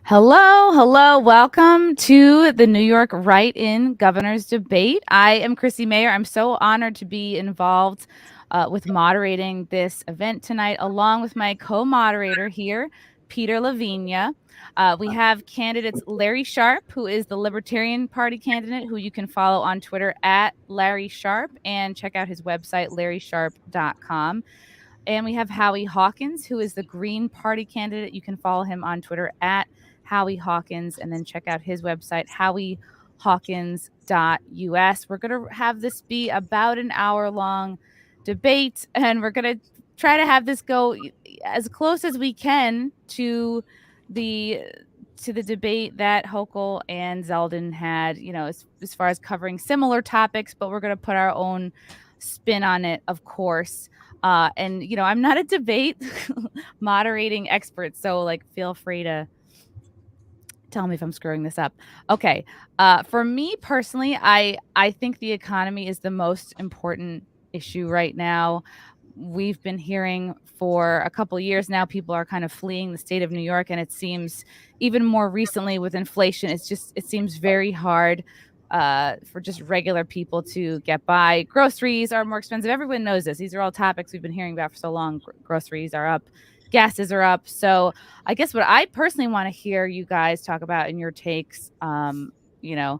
Hello, hello. Welcome to the New York Write-In Governor's Debate. I am Chrissie Mayr. I'm so honored to be involved with moderating this event tonight, along with my co-moderator here, Peter LaVenia. We have candidates Larry Sharpe, who is the Libertarian Party candidate, who you can follow on Twitter at Larry Sharpe, and check out his website, larrysharpe.com. And we have Howie Hawkins, who is the Green Party candidate. You can follow him on Twitter at Howie Hawkins, and then check out his website, howiehawkins.us. We're going to have this be about an hour long debate, and we're going to try to have this go as close as we can to the debate that Hochul and Zeldin had, as far as covering similar topics, but we're going to put our own spin on it, of course. And I'm not a debate moderating expert, so feel free to tell me if I'm screwing this up. Okay. For me personally, I think the economy is the most important issue right now. We've been hearing for a couple of years now, people are kind of fleeing the state of New York, and it seems even more recently with inflation, it seems very hard for just regular people to get by. Groceries are more expensive. Everyone knows this. These are all topics we've been hearing about for so long. Groceries are up, gases are up. So I guess what I personally want to hear you guys talk about in your takes, on the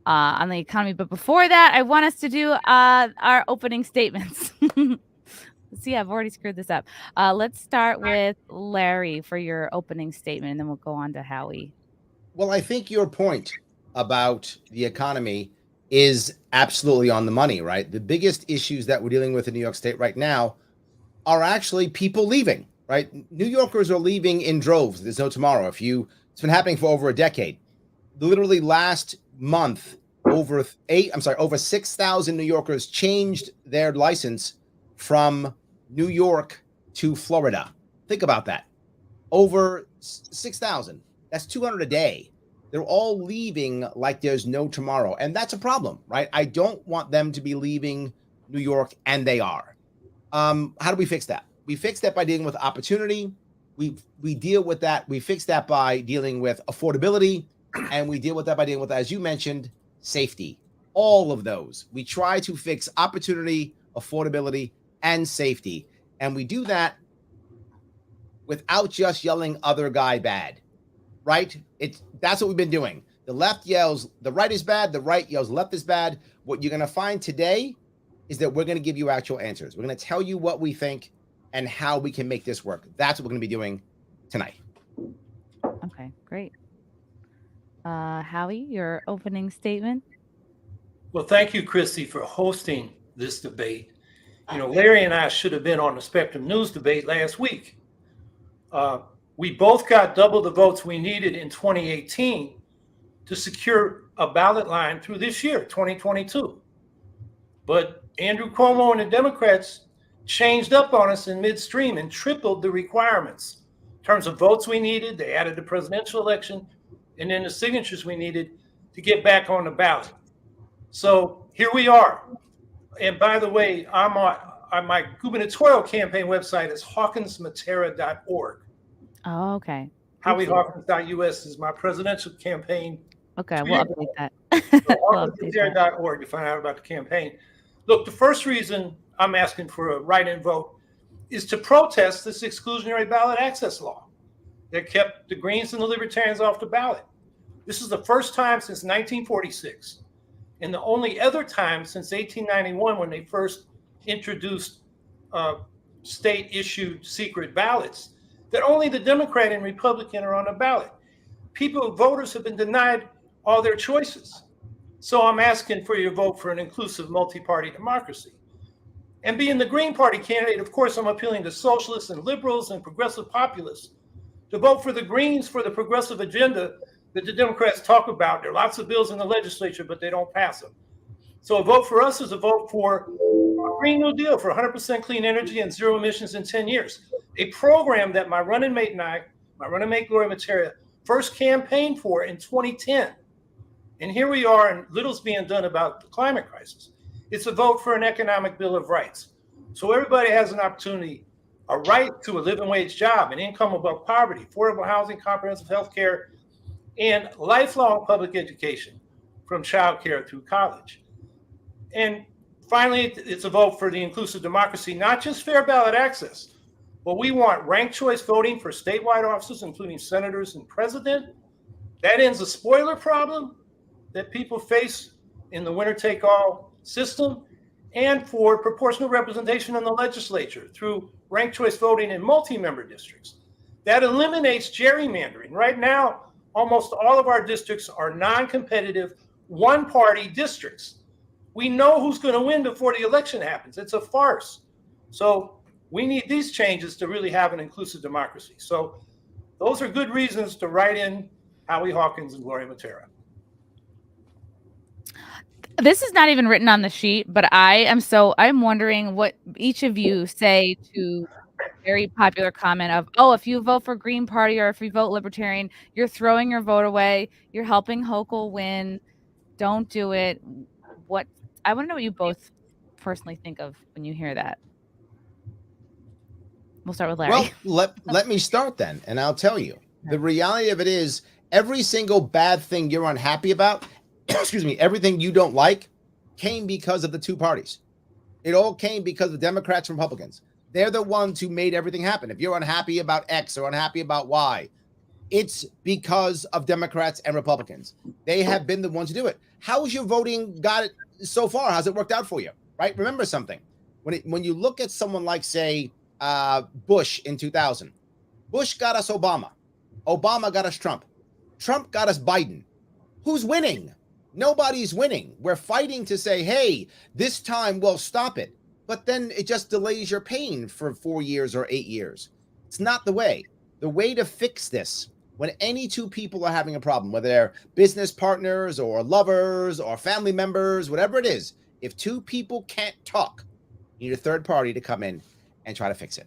economy. But before that, I want us to do our opening statements. See, I've already screwed this up. Let's start with Larry for your opening statement, and then we'll go on to Howie. Well, I think your point about the economy is absolutely on the money, right? The biggest issues that we're dealing with in New York State right now are actually people leaving, right? New Yorkers are leaving in droves. There's no tomorrow. It's been happening for over a decade. Literally last month, over 6,000 New Yorkers changed their license from New York to Florida. Think about that. Over 6,000. That's 200 a day. They're all leaving like there's no tomorrow. And that's a problem, right? I don't want them to be leaving New York, and they are. How do we fix that? We fix that by dealing with opportunity. We deal with that. We fix that by dealing with affordability. And we deal with that by dealing with, as you mentioned, safety. All of those. We try to fix opportunity, affordability, and safety. And we do that without just yelling other guy bad, right? That's what we've been doing. The left yells the right is bad. The right yells left is bad. What you're going to find today is that we're going to give you actual answers. We're going to tell you what we think and how we can make this work. That's what we're going to be doing tonight. Okay, great. Howie, your opening statement. Well, thank you, Chrissie, for hosting this debate. Larry and I should have been on the Spectrum News debate last week. We both got double the votes we needed in 2018 to secure a ballot line through this year, 2022. But Andrew Cuomo and the Democrats changed up on us in midstream and tripled the requirements in terms of votes we needed. They added the presidential election and then the signatures we needed to get back on the ballot. So here we are. And by the way, I'm on my gubernatorial campaign website is hawkinsmatera.org. Oh, okay. HowieHawkins.us is my presidential campaign. Okay, we'll update that. Hawkinsmatera.org to find out about the campaign. Look, the first reason I'm asking for a write-in vote is to protest this exclusionary ballot access law that kept the Greens and the Libertarians off the ballot. This is the first time since 1946, and the only other time since 1891 when they first introduced state-issued secret ballots, that only the Democrat and Republican are on the ballot. Voters have been denied all their choices. So I'm asking for your vote for an inclusive multi-party democracy. And being the Green Party candidate, of course, I'm appealing to socialists and liberals and progressive populists to vote for the Greens for the progressive agenda that the Democrats talk about. There are lots of bills in the legislature, but they don't pass them. So a vote for us is a vote for a Green New Deal, for 100% clean energy and zero emissions in 10 years. A program that my running mate and I, my running mate Gloria Matera, first campaigned for in 2010. And here we are, and little's being done about the climate crisis. It's a vote for an economic bill of rights. So everybody has an opportunity a right to a living wage job, an income above poverty, affordable housing, comprehensive health care, and lifelong public education from child care through college. And finally, it's a vote for the inclusive democracy, not just fair ballot access, but we want ranked choice voting for statewide offices, including senators and president. That ends a spoiler problem that people face in the winner-take-all system, and for proportional representation in the legislature through ranked choice voting in multi-member districts. That eliminates gerrymandering. Right now, almost all of our districts are non-competitive, one-party districts. We know who's going to win before the election happens. It's a farce. So we need these changes to really have an inclusive democracy. So those are good reasons to write in Howie Hawkins and Gloria Matera. This is not even written on the sheet, but I'm wondering what each of you say to a very popular comment of, oh, if you vote for Green Party or if you vote Libertarian, you're throwing your vote away. You're helping Hochul win. Don't do it. I want to know what you both personally think of when you hear that. We'll start with Larry. Well, let me start then, and I'll tell you. The reality of it is every single bad thing you're unhappy about, excuse me, everything you don't like came because of the two parties. It all came because of Democrats and Republicans. They're the ones who made everything happen. If you're unhappy about X or unhappy about Y, it's because of Democrats and Republicans. They have been the ones to do it. How's your voting got it so far? How's it worked out for you? Right? Remember something. When you look at someone like, say, Bush in 2000, Bush got us Obama. Obama got us Trump. Trump got us Biden. Who's winning? Nobody's winning. We're fighting to say, hey, this time we'll stop it. But then it just delays your pain for 4 years or 8 years. It's not the way. The way to fix this, when any two people are having a problem, whether they're business partners or lovers or family members, whatever it is, if two people can't talk, you need a third party to come in and try to fix it.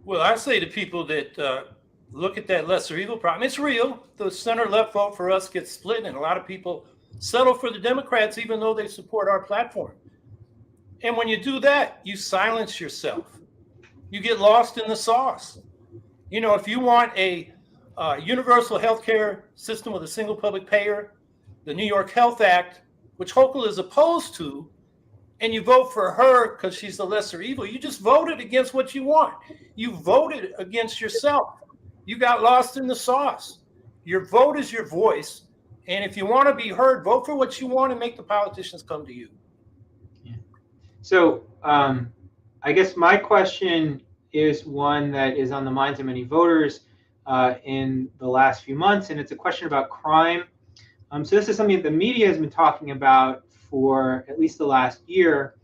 Well, I say to people that look at that lesser evil problem, it's real. The center-left vote for us gets split, and a lot of people settle for the Democrats even though they support our platform. And when you do that, you silence yourself. You get lost in the sauce. You know, if you want a universal health care system with a single public payer, the New York Health Act, which Hochul is opposed to, and you vote for her because she's the lesser evil, you just voted against what you want. You voted against yourself. You got lost in the sauce. Your vote is your voice. And if you want to be heard, vote for what you want and make the politicians come to you. Yeah. So I guess my question is one that is on the minds of many voters in the last few months, and it's a question about crime. So this is something that the media has been talking about for at least the last year,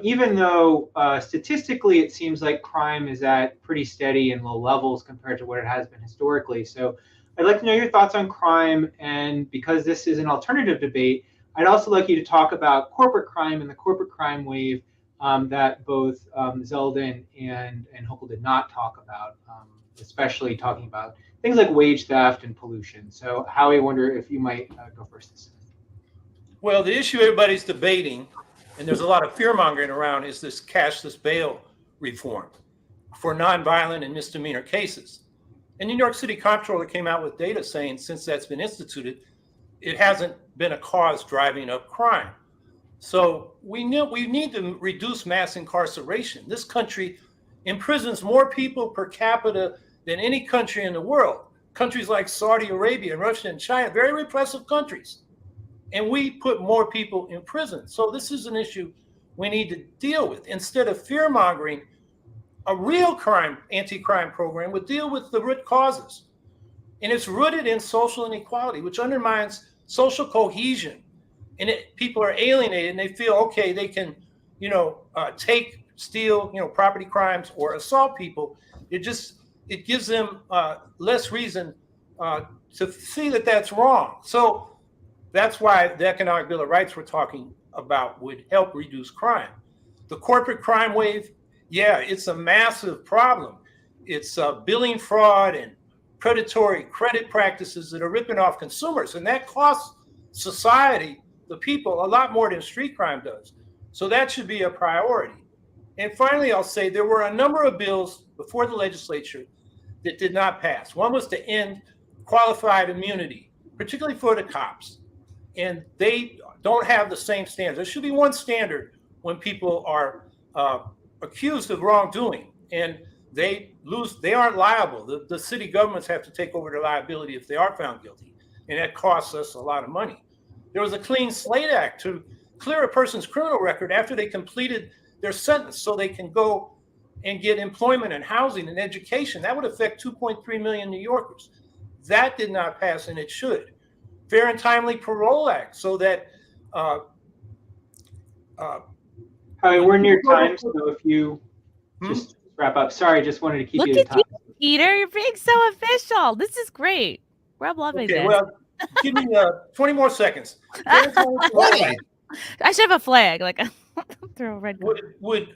even though statistically it seems like crime is at pretty steady and low levels compared to what it has been historically. So I'd like to know your thoughts on crime, and because this is an alternative debate, I'd also like you to talk about corporate crime and the corporate crime wave that both Zeldin and Hochul did not talk about, especially talking about things like wage theft and pollution. So Howie, I wonder if you might go first. Well, the issue everybody's debating, and there's a lot of fear-mongering around, is this cashless bail reform for nonviolent and misdemeanor cases. And New York City Comptroller came out with data saying since that's been instituted, it hasn't been a cause driving up crime. So we need to reduce mass incarceration. This country imprisons more people per capita than any country in the world. Countries like Saudi Arabia and Russia and China, very repressive countries. And we put more people in prison. So this is an issue we need to deal with. Instead of fear-mongering, a real crime, anti-crime program would deal with the root causes. And it's rooted in social inequality, which undermines social cohesion. And people are alienated and they feel, okay, they can, steal, property crimes or assault people. It gives them less reason to see that that's wrong. So that's why the Economic Bill of Rights we're talking about would help reduce crime. The corporate crime wave, yeah, it's a massive problem. It's billing fraud and predatory credit practices that are ripping off consumers. And that costs society, the people, a lot more than street crime does. So that should be a priority. And finally, I'll say there were a number of bills before the legislature that did not pass. One was to end qualified immunity, particularly for the cops. And they don't have the same standards. There should be one standard when people are accused of wrongdoing and they aren't liable. The city governments have to take over their liability if they are found guilty. And that costs us a lot of money. There was a Clean Slate Act to clear a person's criminal record after they completed their sentence so they can go and get employment and housing and education. That would affect 2.3 million New Yorkers. That did not pass, and it should. Fair and Timely Parole Act, so that Howie, we're near time, so if you just wrap up. Sorry, just wanted to keep you at time. Peter, you're being so official. This is great. We're loving this. Well, give me 20 more seconds. I should have a flag, like throw a red card. Would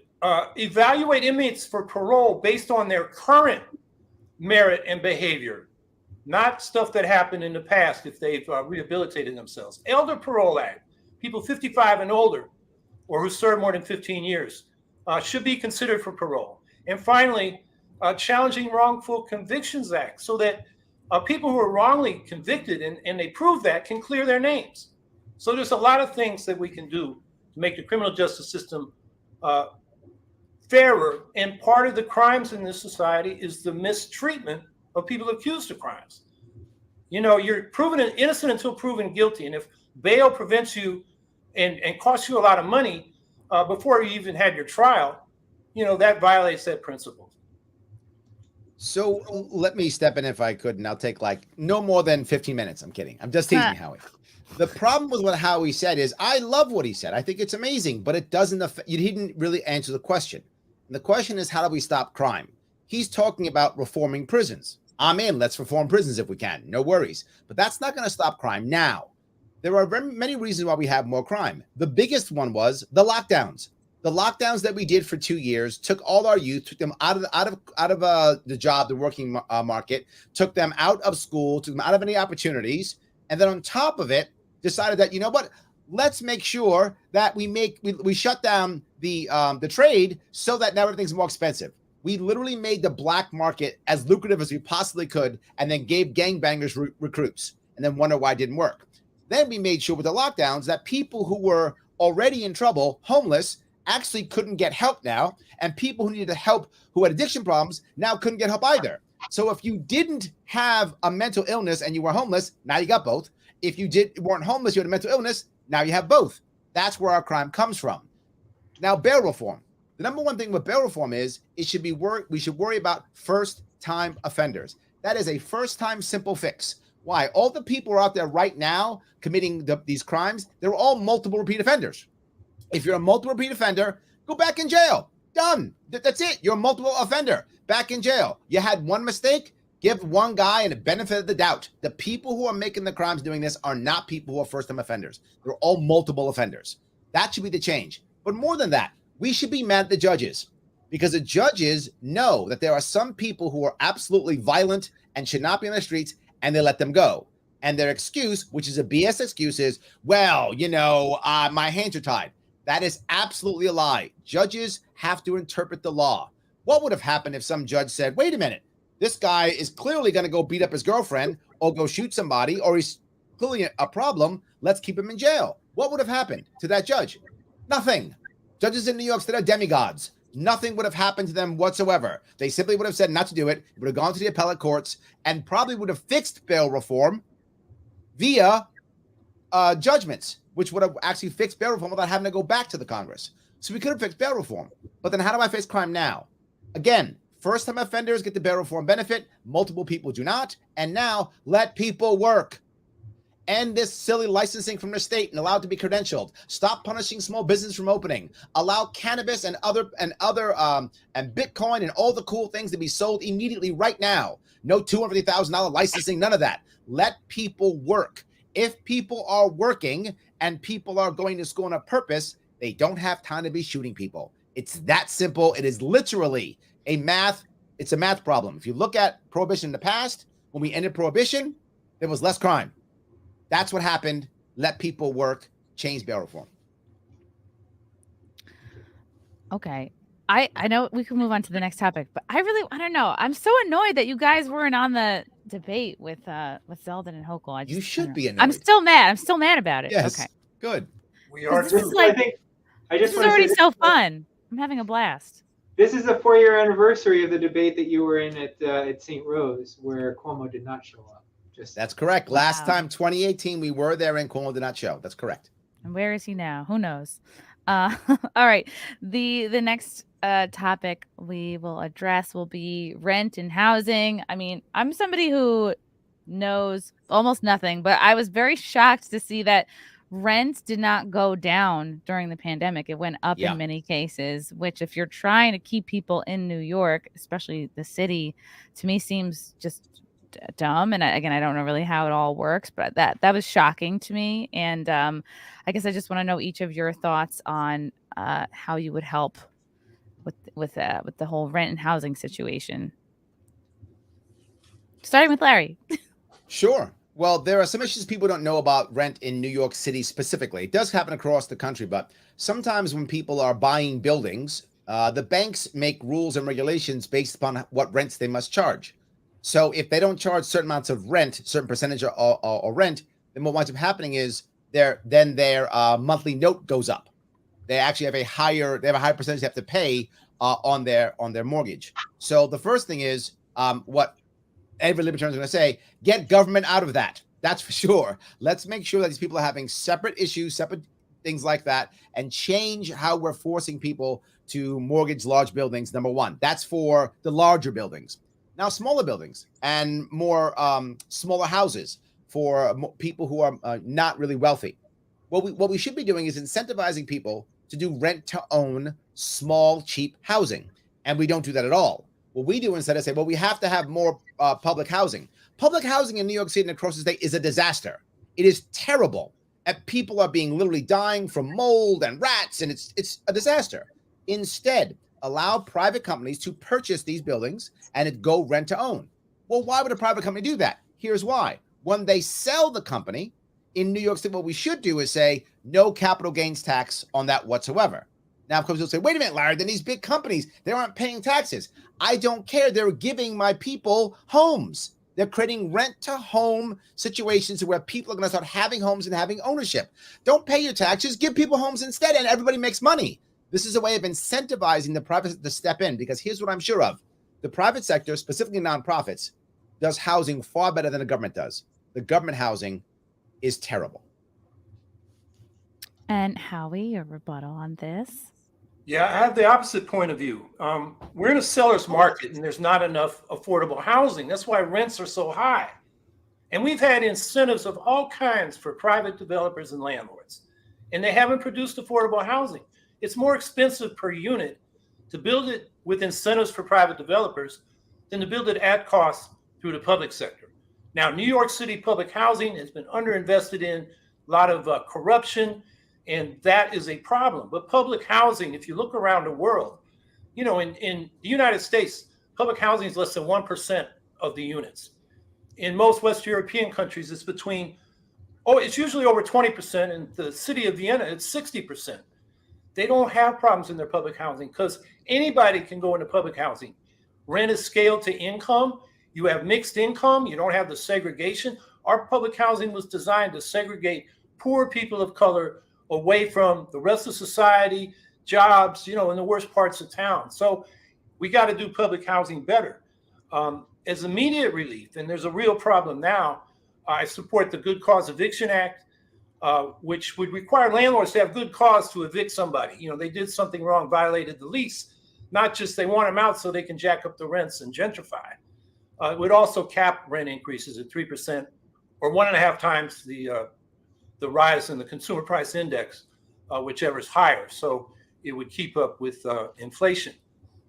evaluate inmates for parole based on their current merit and behavior, not stuff that happened in the past if they've rehabilitated themselves. Elder Parole Act, people 55 and older or who served more than 15 years should be considered for parole. And finally, Challenging Wrongful Convictions Act, so that people who are wrongly convicted and they prove that can clear their names. So there's a lot of things that we can do to make the criminal justice system fairer. And part of the crimes in this society is the mistreatment of people accused of crimes. You know, you're proven innocent until proven guilty. And if bail prevents you and costs you a lot of money before you even had your trial, you know, that violates that principle. So let me step in if I could, and I'll take like no more than 15 minutes. I'm kidding. I'm just teasing Howie. The problem with what Howie said is I love what he said. I think it's amazing, but it doesn't affect, he didn't really answer the question. And the question is, how do we stop crime? He's talking about reforming prisons. I'm in. Let's reform prisons if we can. No worries. But that's not going to stop crime. Now, there are very many reasons why we have more crime. The biggest one was the lockdowns. The lockdowns that we did for 2 years took all our youth, took them out of the job, the working market, took them out of school, took them out of any opportunities, and then on top of it, decided that, you know what, let's make sure that we shut down the trade so that now everything's more expensive. We literally made the black market as lucrative as we possibly could, and then gave gangbangers recruits, and then wonder why it didn't work. Then we made sure with the lockdowns that people who were already in trouble, homeless, actually couldn't get help now, and people who needed help who had addiction problems now couldn't get help either. So if you didn't have a mental illness and you were homeless, now you got both. If you weren't homeless, you had a mental illness, now you have both. That's where our crime comes from. Now, bail reform. The number one thing with bail reform is we should worry about first-time offenders. That is a first-time simple fix. Why? All the people who are out there right now committing these crimes, they're all multiple repeat offenders. If you're a multiple repeat offender, go back in jail. Done. That's it. You're a multiple offender. Back in jail. You had one mistake. Give one guy a benefit of the doubt. The people who are making the crimes doing this are not people who are first-time offenders. They're all multiple offenders. That should be the change. But more than that, we should be mad at the judges, because the judges know that there are some people who are absolutely violent and should not be on the streets, and they let them go. And their excuse, which is a BS excuse, is, well, you know, my hands are tied. That is absolutely a lie. Judges have to interpret the law. What would have happened if some judge said, wait a minute, this guy is clearly going to go beat up his girlfriend or go shoot somebody, or he's clearly a problem. Let's keep him in jail. What would have happened to that judge? Nothing. Judges in New York State are demigods. Nothing would have happened to them whatsoever. They simply would have said not to do it. It would have gone to the appellate courts and probably would have fixed bail reform via judgments, which would have actually fixed bail reform without having to go back to the Congress. So we could have fixed bail reform. But then how do I face crime now? Again, first-time offenders get the bail reform benefit. Multiple people do not. And now let people work. End this silly licensing from the state and allow it to be credentialed. Stop punishing small business from opening. Allow cannabis and Bitcoin and all the cool things to be sold immediately right now. No $250,000 licensing, none of that. Let people work. If people are working and people are going to school on a purpose, they don't have time to be shooting people. It's that simple. It is literally it's a math problem. If you look at prohibition in the past, when we ended prohibition, there was less crime. That's what happened. Let people work, change bail reform. Okay. I know we can move on to the next topic, but I don't know. I'm so annoyed that you guys weren't on the debate with Zeldin and Hochul. You should be I'm annoyed. still mad. I'm still mad about it. Yes. Okay. Good. We are This is too. like, I think I this just is want to already say so fun. I'm having a blast. this is the 4-year anniversary of the debate that you were in at St. Rose, where Cuomo did not show up. That's correct. Wow. Last time, 2018, we were there and Cuomo did not show. That's correct. And where is he now? Who knows? All right. The next topic we will address will be rent and housing. I mean, I'm somebody who knows almost nothing, but I was very shocked to see that rent did not go down during the pandemic. It went up Yeah. in many cases, which if you're trying to keep people in New York, especially the city, to me seems just dumb. And again, I don't know really how it all works, but that was shocking to me. And I guess I just want to know each of your thoughts on how you would help with the whole rent and housing situation. Starting with Larry. Sure. Well, there are some issues people don't know about rent in New York City specifically. It does happen across the country, but sometimes when people are buying buildings, the banks make rules and regulations based upon what rents they must charge. So if they don't charge certain amounts of rent, certain percentage or rent, then what winds up happening is their monthly note goes up. They actually have a higher percentage they have to pay on their mortgage. So the first thing is what every libertarian is going to say: get government out of that. That's for sure. Let's make sure that these people are having separate issues, separate things like that, and change how we're forcing people to mortgage large buildings. Number one, that's for the larger buildings. Now, smaller buildings and more smaller houses for people who are not really wealthy. What we should be doing is incentivizing people to do rent-to-own, small, cheap housing. And we don't do that at all. What we do instead is say, well, we have to have more public housing. Public housing in New York City and across the state is a disaster. It is terrible. And people are being literally dying from mold and rats, and it's a disaster. Instead, allow private companies to purchase these buildings and it go rent to own. Well, why would a private company do that? Here's why. When they sell the company in New York City, what we should do is say no capital gains tax on that whatsoever. Now, of course, you'll say, wait a minute, Larry, then these big companies, they aren't paying taxes. I don't care. They're giving my people homes. They're creating rent-to-home situations where people are going to start having homes and having ownership. Don't pay your taxes. Give people homes instead, and everybody makes money. This is a way of incentivizing the private to step in, because here's what I'm sure of. The private sector, specifically nonprofits, does housing far better than the government does. The government housing is terrible. And Howie, your rebuttal on this? Yeah, I have the opposite point of view. We're in a seller's market and there's not enough affordable housing. That's why rents are so high. And we've had incentives of all kinds for private developers and landlords, and they haven't produced affordable housing. It's more expensive per unit to build it with incentives for private developers than to build it at cost through the public sector. Now, New York City public housing has been underinvested in, a lot of corruption, and that is a problem. But public housing, if you look around the world, you know, in the United States, public housing is less than 1% of the units. In most West European countries, it's it's usually over 20%. In the city of Vienna, it's 60%. They don't have problems in their public housing because anybody can go into public housing. Rent is scaled to income. You have mixed income. You don't have the segregation. Our public housing was designed to segregate poor people of color away from the rest of society, jobs, you know, in the worst parts of town. So we got to do public housing better. As immediate relief, and there's a real problem now, I support the Good Cause Eviction Act, which would require landlords to have good cause to evict somebody. You know, they did something wrong, violated the lease, not just they want them out so they can jack up the rents and gentrify. It would also cap rent increases at 3% or 1.5 times the rise in the consumer price index, whichever is higher. So it would keep up with inflation.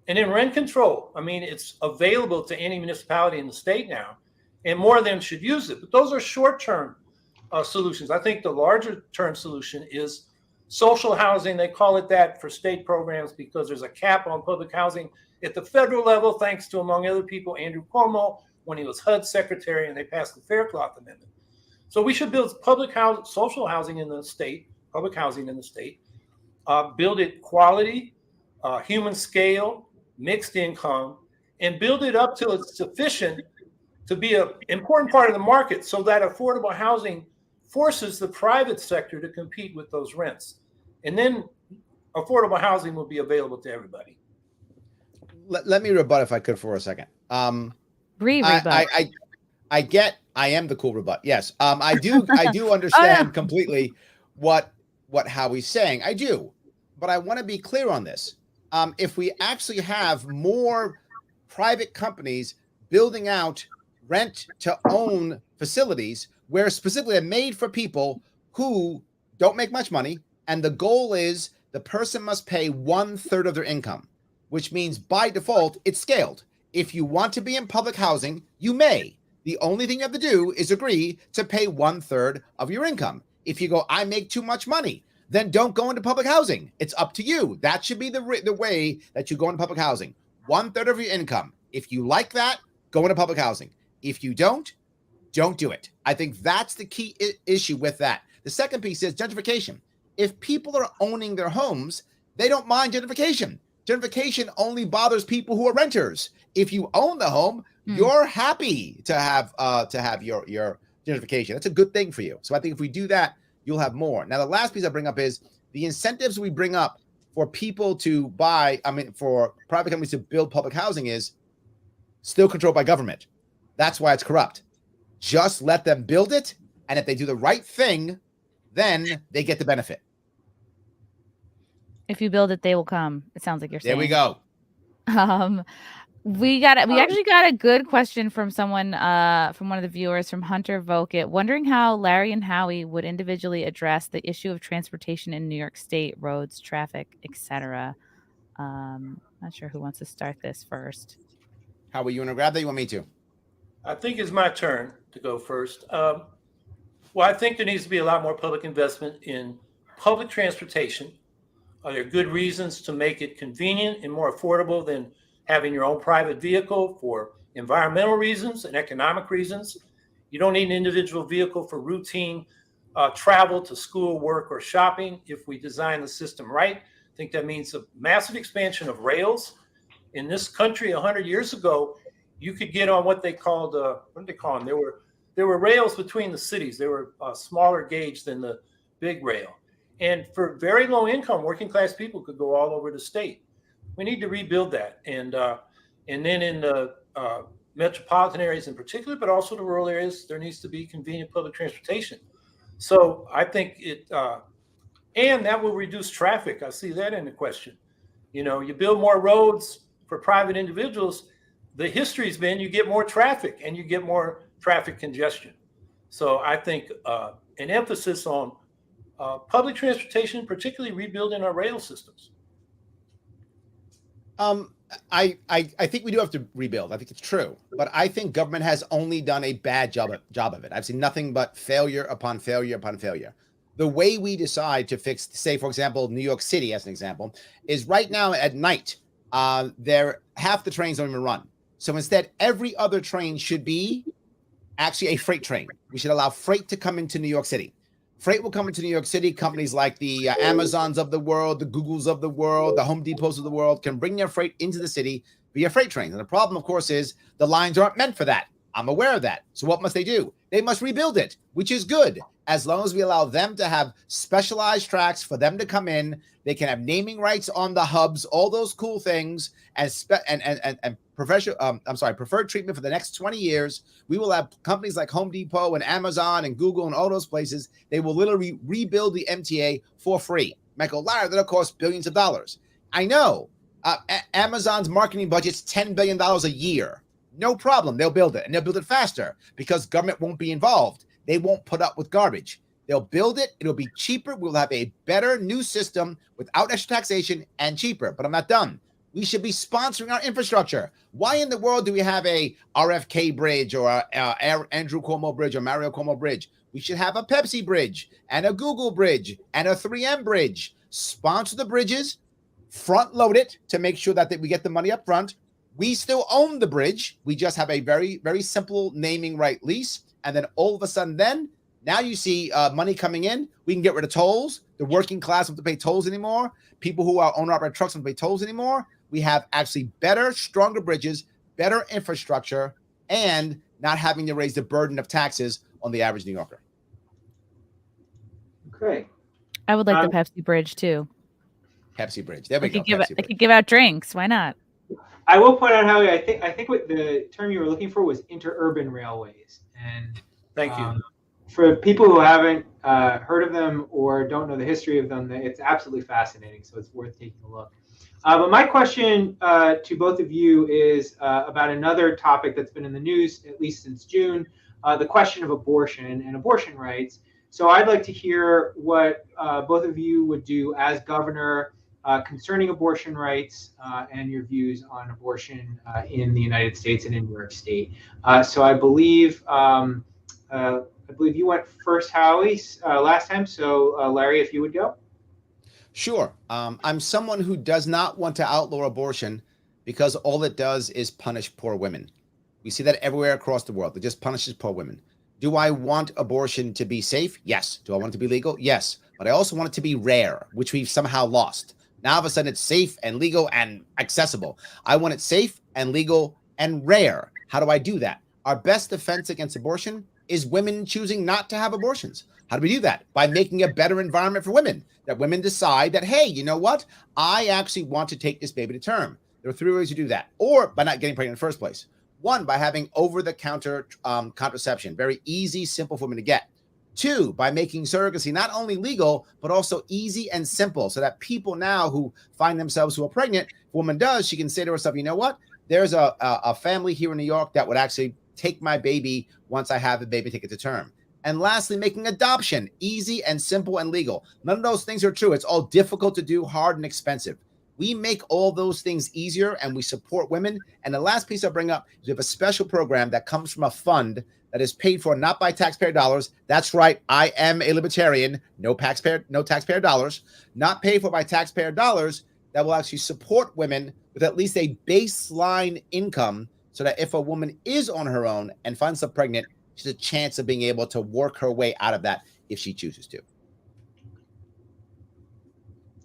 And in rent control, I mean, it's available to any municipality in the state now, and more of them should use it. But those are short-term solutions. I think the larger term solution is social housing. They call it that for state programs because there's a cap on public housing at the federal level, thanks to, among other people, Andrew Cuomo, when he was HUD secretary, and they passed the Faircloth Amendment. So we should build public housing, social housing in the state, public housing in the state, build it quality, human scale, mixed income, and build it up till it's sufficient to be an important part of the market so that affordable housing forces the private sector to compete with those rents. And then affordable housing will be available to everybody. Let me rebut if I could for a second. Rebut. I am the cool rebut. Yes. I do understand completely what Howie's saying. I do, but I want to be clear on this. If we actually have more private companies building out rent to own facilities where specifically are made for people who don't make much money, and the goal is the person must pay 1/3 of their income, which means by default it's scaled. If you want to be in public housing, you may. The only thing you have to do is agree to pay 1/3 of your income. If you go, I make too much money, then don't go into public housing. It's up to you. That should be the way that you go into public housing. 1/3 of your income. If you like that, go into public housing. If you don't do it. I think that's the key issue with that. The second piece is gentrification. If people are owning their homes, they don't mind gentrification. Gentrification only bothers people who are renters. If you own the home, you're happy to have your gentrification. That's a good thing for you. So I think if we do that, you'll have more. Now, the last piece I bring up is the incentives we bring up for people to buy, for private companies to build public housing is still controlled by government. That's why it's corrupt. Just let them build it, and if they do the right thing, then they get the benefit. If you build it, they will come. It sounds like you're saying. There we go. We actually got a good question from someone, from one of the viewers, from Hunter Vokit, wondering how Larry and Howie would individually address the issue of transportation in New York State, roads, traffic, etc. Not sure who wants to start this first. Howie, you want to grab that? You want me to? I think it's my turn to go first. Well, I think there needs to be a lot more public investment in public transportation. Are there good reasons to make it convenient and more affordable than having your own private vehicle for environmental reasons and economic reasons? You don't need an individual vehicle for routine travel to school, work, or shopping. If we design the system right, I think that means a massive expansion of rails. In this country 100 years ago, you could get on what they called, what did they call them? There were rails between the cities. They were smaller gauge than the big rail. And for very low income, working class people could go all over the state. We need to rebuild that. And then in the metropolitan areas in particular, but also the rural areas, there needs to be convenient public transportation. So I think and that will reduce traffic. I see that in the question. You build more roads for private individuals, the history's been you get more traffic and you get more traffic congestion. So I think an emphasis on public transportation, particularly rebuilding our rail systems. I think we do have to rebuild. I think it's true, but I think government has only done a bad job of it. I've seen nothing but failure upon failure upon failure. The way we decide to fix, say, for example, New York City as an example, is right now at night, half the trains don't even run. So instead, every other train should be actually a freight train. We should allow freight to come into New York City. Freight will come into New York City. Companies like the Amazons of the world, the Googles of the world, the Home Depots of the world can bring their freight into the city via freight trains. And the problem, of course, is the lines aren't meant for that. I'm aware of that. So what must they do? They must rebuild it, which is good. As long as we allow them to have specialized tracks for them to come in, they can have naming rights on the hubs, all those cool things, and preferred treatment for the next 20 years. We will have companies like Home Depot and Amazon and Google and all those places. They will literally rebuild the MTA for free. Michael Larry, that'll cost billions of dollars. I know. Amazon's marketing budget's $10 billion a year. No problem. They'll build it, and they'll build it faster because government won't be involved. They won't put up with garbage. They'll build it. It'll be cheaper. We'll have a better new system without extra taxation and cheaper. But I'm not done. We should be sponsoring our infrastructure. Why in the world do we have a RFK bridge or a Andrew Cuomo bridge or Mario Cuomo bridge? We should have a Pepsi bridge and a Google bridge and a 3M bridge. Sponsor the bridges, front load it to make sure that we get the money up front. We still own the bridge. We just have a very, very simple naming right lease. And then all of a sudden, then Now you see money coming in. We can get rid of tolls. The working class don't have to pay tolls anymore. People who are owner-operated trucks don't pay tolls anymore. We have actually better, stronger bridges, better infrastructure, and not having to raise the burden of taxes on the average New Yorker. Okay. I would like the Pepsi Bridge too. Pepsi Bridge. There we go. They could give out drinks. Why not? I will point out, Howie, I think what the term you were looking for was interurban railways. And Thank you. For people who haven't heard of them or don't know the history of them, it's absolutely fascinating. So it's worth taking a look. But my question to both of you is about another topic that's been in the news, at least since June, the question of abortion and abortion rights. So I'd like to hear what both of you would do as governor concerning abortion rights and your views on abortion in the United States and in New York State. So I believe you went first, Howie, last time. So Larry, if you would go. Sure. I'm someone who does not want to outlaw abortion because all it does is punish poor women. We see that everywhere across the world. It just punishes poor women. Do I want abortion to be safe? Yes. Do I want it to be legal? Yes. But I also want it to be rare, which we've somehow lost. Now, all of a sudden, it's safe and legal and accessible. I want it safe and legal and rare. How do I do that? Our best defense against abortion is women choosing not to have abortions. How do we do that? By making a better environment for women, that women decide that, hey, you know what? I actually want to take this baby to term. There are 3 ways to do that. Or by not getting pregnant in the first place. 1, by having over-the-counter contraception. Very easy, simple for women to get. 2, by making surrogacy not only legal, but also easy and simple so that people now who find themselves who are pregnant, if a woman does, she can say to herself, you know what? There's a family here in New York that would actually take my baby once I have the baby, take it to term. And lastly, making adoption easy and simple and legal. None of those things are true. It's all difficult to do, hard and expensive. We make all those things easier and we support women. And the last piece I'll bring up is we have a special program that comes from a fund that is paid for not by taxpayer dollars. That's right. I am a libertarian. No taxpayer dollars. Not paid for by taxpayer dollars. That will actually support women with at least a baseline income so that if a woman is on her own and finds herself pregnant, she's a chance of being able to work her way out of that if she chooses to.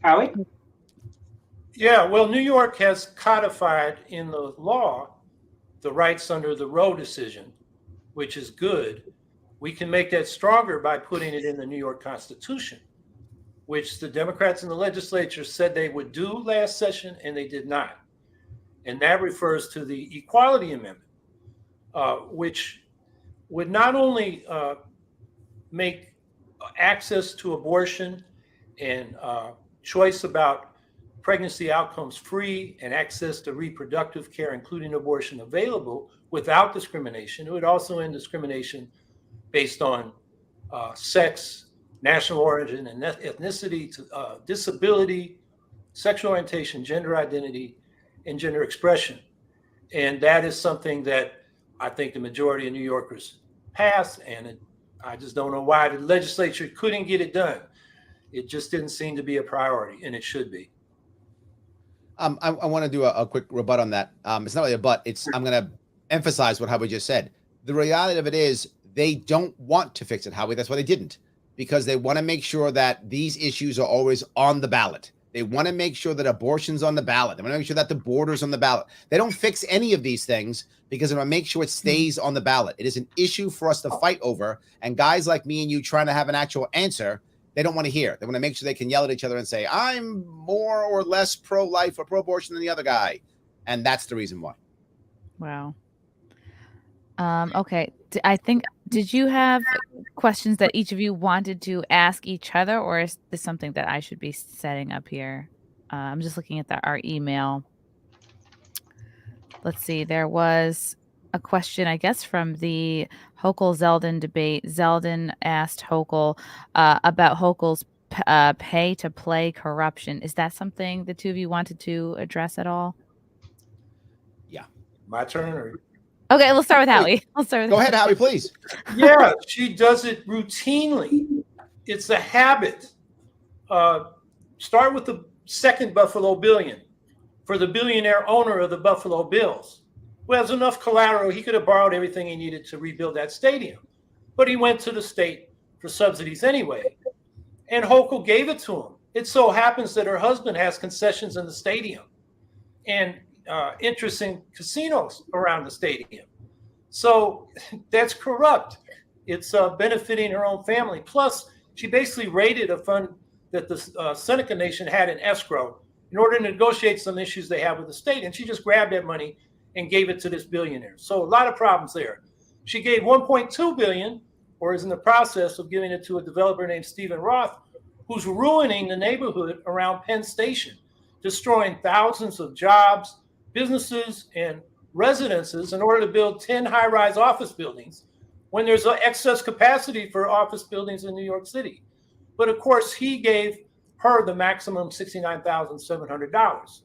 Howie? Yeah, well, New York has codified in the law the rights under the Roe decision, which is good. We can make that stronger by putting it in the New York Constitution, which the Democrats in the legislature said they would do last session, and they did not. And that refers to the Equality Amendment, which would not only make access to abortion and choice about pregnancy outcomes free and access to reproductive care, including abortion, available without discrimination. It would also end discrimination based on sex, national origin, and ethnicity, disability, sexual orientation, gender identity, and gender expression. And that is something that I think the majority of New Yorkers passed, and I just don't know why the legislature couldn't get it done. It just didn't seem to be a priority, and it should be. I want to do a quick rebut on that. It's not really a but. I'm going to emphasize what Howie just said. The reality of it is they don't want to fix it, Howie. That's why they didn't, because they want to make sure that these issues are always on the ballot. They want to make sure that abortion's on the ballot. They want to make sure that the border's on the ballot. They don't fix any of these things because they want to make sure it stays on the ballot. It is an issue for us to fight over. And guys like me and you trying to have an actual answer, they don't want to hear. They want to make sure they can yell at each other and say, I'm more or less pro-life or pro-abortion than the other guy. And that's the reason why. Wow. Okay. Did you have questions that each of you wanted to ask each other, or is this something that I should be setting up here? I'm just looking at our email. Let's see. There was a question, I guess, from the Hochul Zeldin debate. Zeldin asked Hochul about Hochul's pay to play corruption. Is that something the two of you wanted to address at all? Yeah. My turn? Or... Okay, let's start with Howie. Go ahead, Howie, please. Yeah, she does it routinely. It's a habit. Start with the second Buffalo billion for the billionaire owner of the Buffalo Bills, who has enough collateral. He could have borrowed everything he needed to rebuild that stadium. But he went to the state for subsidies anyway. And Hochul gave it to him. It so happens that her husband has concessions in the stadium and interests in casinos around the stadium. So that's corrupt. It's benefiting her own family. Plus, she basically raided a fund that the Seneca Nation had in escrow in order to negotiate some issues they have with the state. And she just grabbed that money and gave it to this billionaire. So a lot of problems there. She gave $1.2 billion, or is in the process of giving it to a developer named Stephen Roth, who's ruining the neighborhood around Penn Station, destroying thousands of jobs, businesses, and residences in order to build 10 high-rise office buildings when there's excess capacity for office buildings in New York City. But of course, he gave her the maximum $69,700.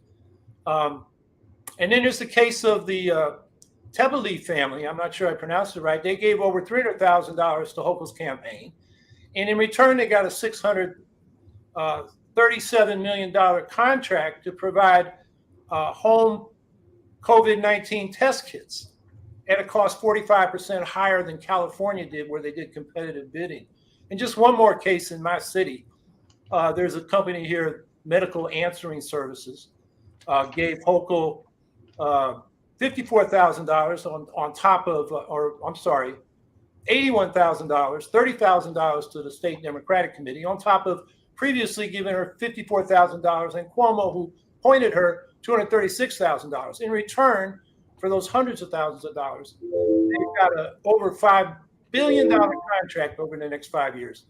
And then there's the case of the Tebele family. I'm not sure I pronounced it right. They gave over $300,000 to Hochul's campaign. And in return, they got a $637 million contract to provide home COVID-19 test kits at a cost 45% higher than California did, where they did competitive bidding. And just one more case in my city. There's a company here, Medical Answering Services, gave Hochul $54,000 on top of, $81,000, $30,000 to the State Democratic Committee, on top of previously giving her $54,000, and Cuomo, who appointed her, $236,000. In return for those hundreds of thousands of dollars, they've got a over $5 billion contract over the next 5 years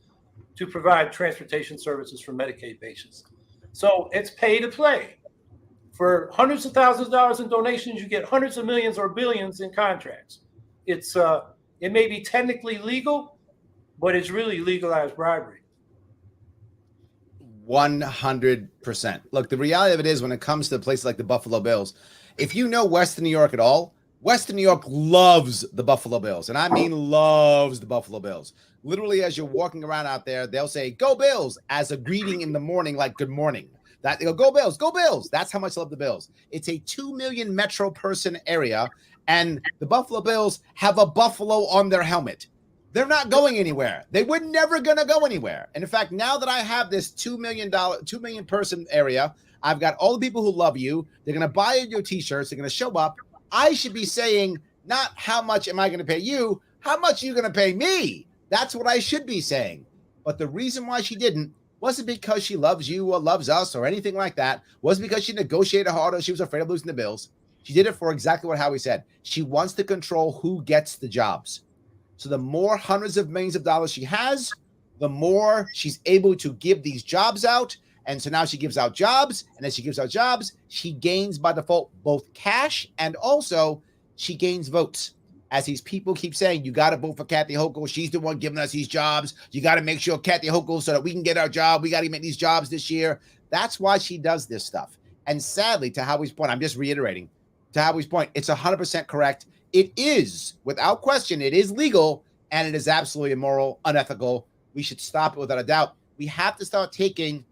to provide transportation services for Medicaid patients. So it's pay to play. For hundreds of thousands of dollars in donations, you get hundreds of millions or billions in contracts. It may be technically legal, but it's really legalized bribery. 100%. Look, the reality of it is, when it comes to places like the Buffalo Bills, if you know Western New York at all, Western New York loves the Buffalo Bills. And I mean loves the Buffalo Bills. Literally, as you're walking around out there, they'll say, "Go Bills," as a greeting in the morning, like good morning. That they go Bills, go Bills. That's how much I love the Bills. It's a 2 million metro person area, and the Buffalo Bills have a buffalo on their helmet. They're not going anywhere. They were never going to go anywhere. And in fact, now that I have this $2 million person area, I've got all the people who love you. They're going to buy your t-shirts. They're going to show up. I should be saying, not how much am I going to pay you? How much are you going to pay me? That's what I should be saying. But the reason why she didn't wasn't because she loves you or loves us or anything like that. Wasn't because she negotiated hard or she was afraid of losing the Bills. She did it for exactly what Howie said. She wants to control who gets the jobs. So the more hundreds of millions of dollars she has, the more she's able to give these jobs out. And so now she gives out jobs. And as she gives out jobs, she gains by default both cash and also she gains votes. As these people keep saying, you got to vote for Kathy Hochul. She's the one giving us these jobs. You got to make sure Kathy Hochul so that we can get our job. We got to make these jobs this year. That's why she does this stuff. And sadly, to Howie's point, I'm just reiterating, to Howie's point, it's 100% correct. It is, without question, it is legal, and it is absolutely immoral, unethical. We should stop it without a doubt. We have to start taking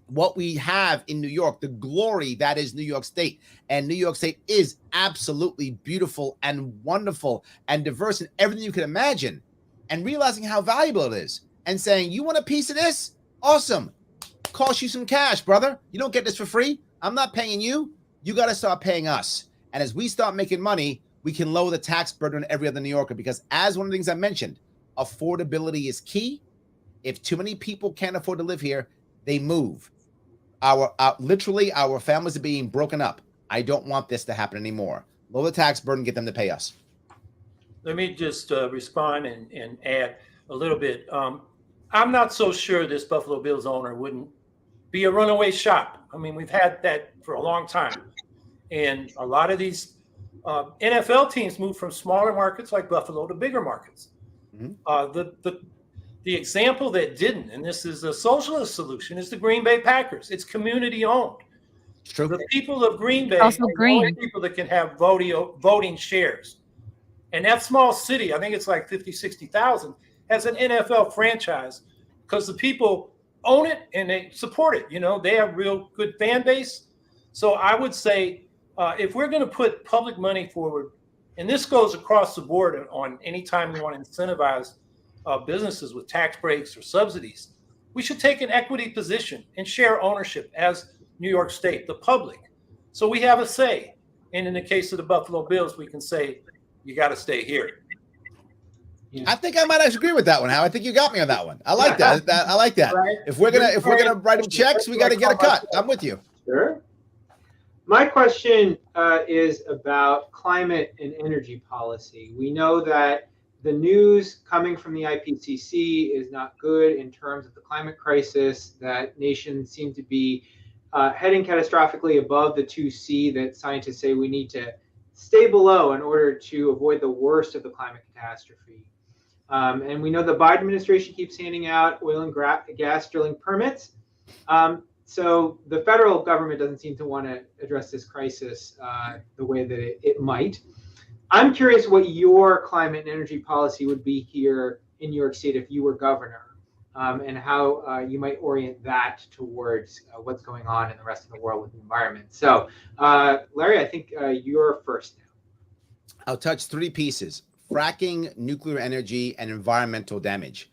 what we have in New York, the glory that is New York State. And New York State is absolutely beautiful and wonderful and diverse in everything you can imagine, and realizing how valuable it is and saying, you want a piece of this? Awesome. Cost you some cash, brother. You don't get this for free. I'm not paying you. You got to start paying us. And as we start making money, we can lower the tax burden on every other New Yorker, because as one of the things I mentioned, affordability is key. If too many people can't afford to live here, they move. Literally, our families are being broken up. I don't want this to happen anymore. Lower the tax burden, get them to pay us. Let me just respond and add a little bit. I'm not so sure this Buffalo Bills owner wouldn't be a runaway shop. I mean, we've had that for a long time. And a lot of these NFL teams move from smaller markets like Buffalo to bigger markets. Mm-hmm. The example that didn't, and this is a socialist solution, is the Green Bay Packers. It's community owned. It's true. The people of Green Bay are the only people that can have voting shares. And that small city, I think it's like 50, 60,000, has an NFL franchise because the people own it and they support it. You know, they have real good fan base. So I would say if we're going to put public money forward, and this goes across the board on any time we want to incentivize businesses with tax breaks or subsidies. We should take an equity position and share ownership as New York State, the public. So we have a say. And in the case of the Buffalo Bills, we can say, you got to stay here. Yeah. I think I might actually agree with that one, Hal. I think you got me on that one. I like that. I like that. Right? If we're gonna write them checks, we got to get a cut. I'm with you. Sure. My question is about climate and energy policy. We know that the news coming from the IPCC is not good in terms of the climate crisis, that nations seem to be heading catastrophically above the 2C that scientists say we need to stay below in order to avoid the worst of the climate catastrophe. And we know the Biden administration keeps handing out oil and gas drilling permits. So the federal government doesn't seem to want to address this crisis the way that it might. I'm curious what your climate and energy policy would be here in New York State if you were governor, and how you might orient that towards what's going on in the rest of the world with the environment. So, Larry, I think you're first now. I'll touch three pieces: fracking, nuclear energy, and environmental damage.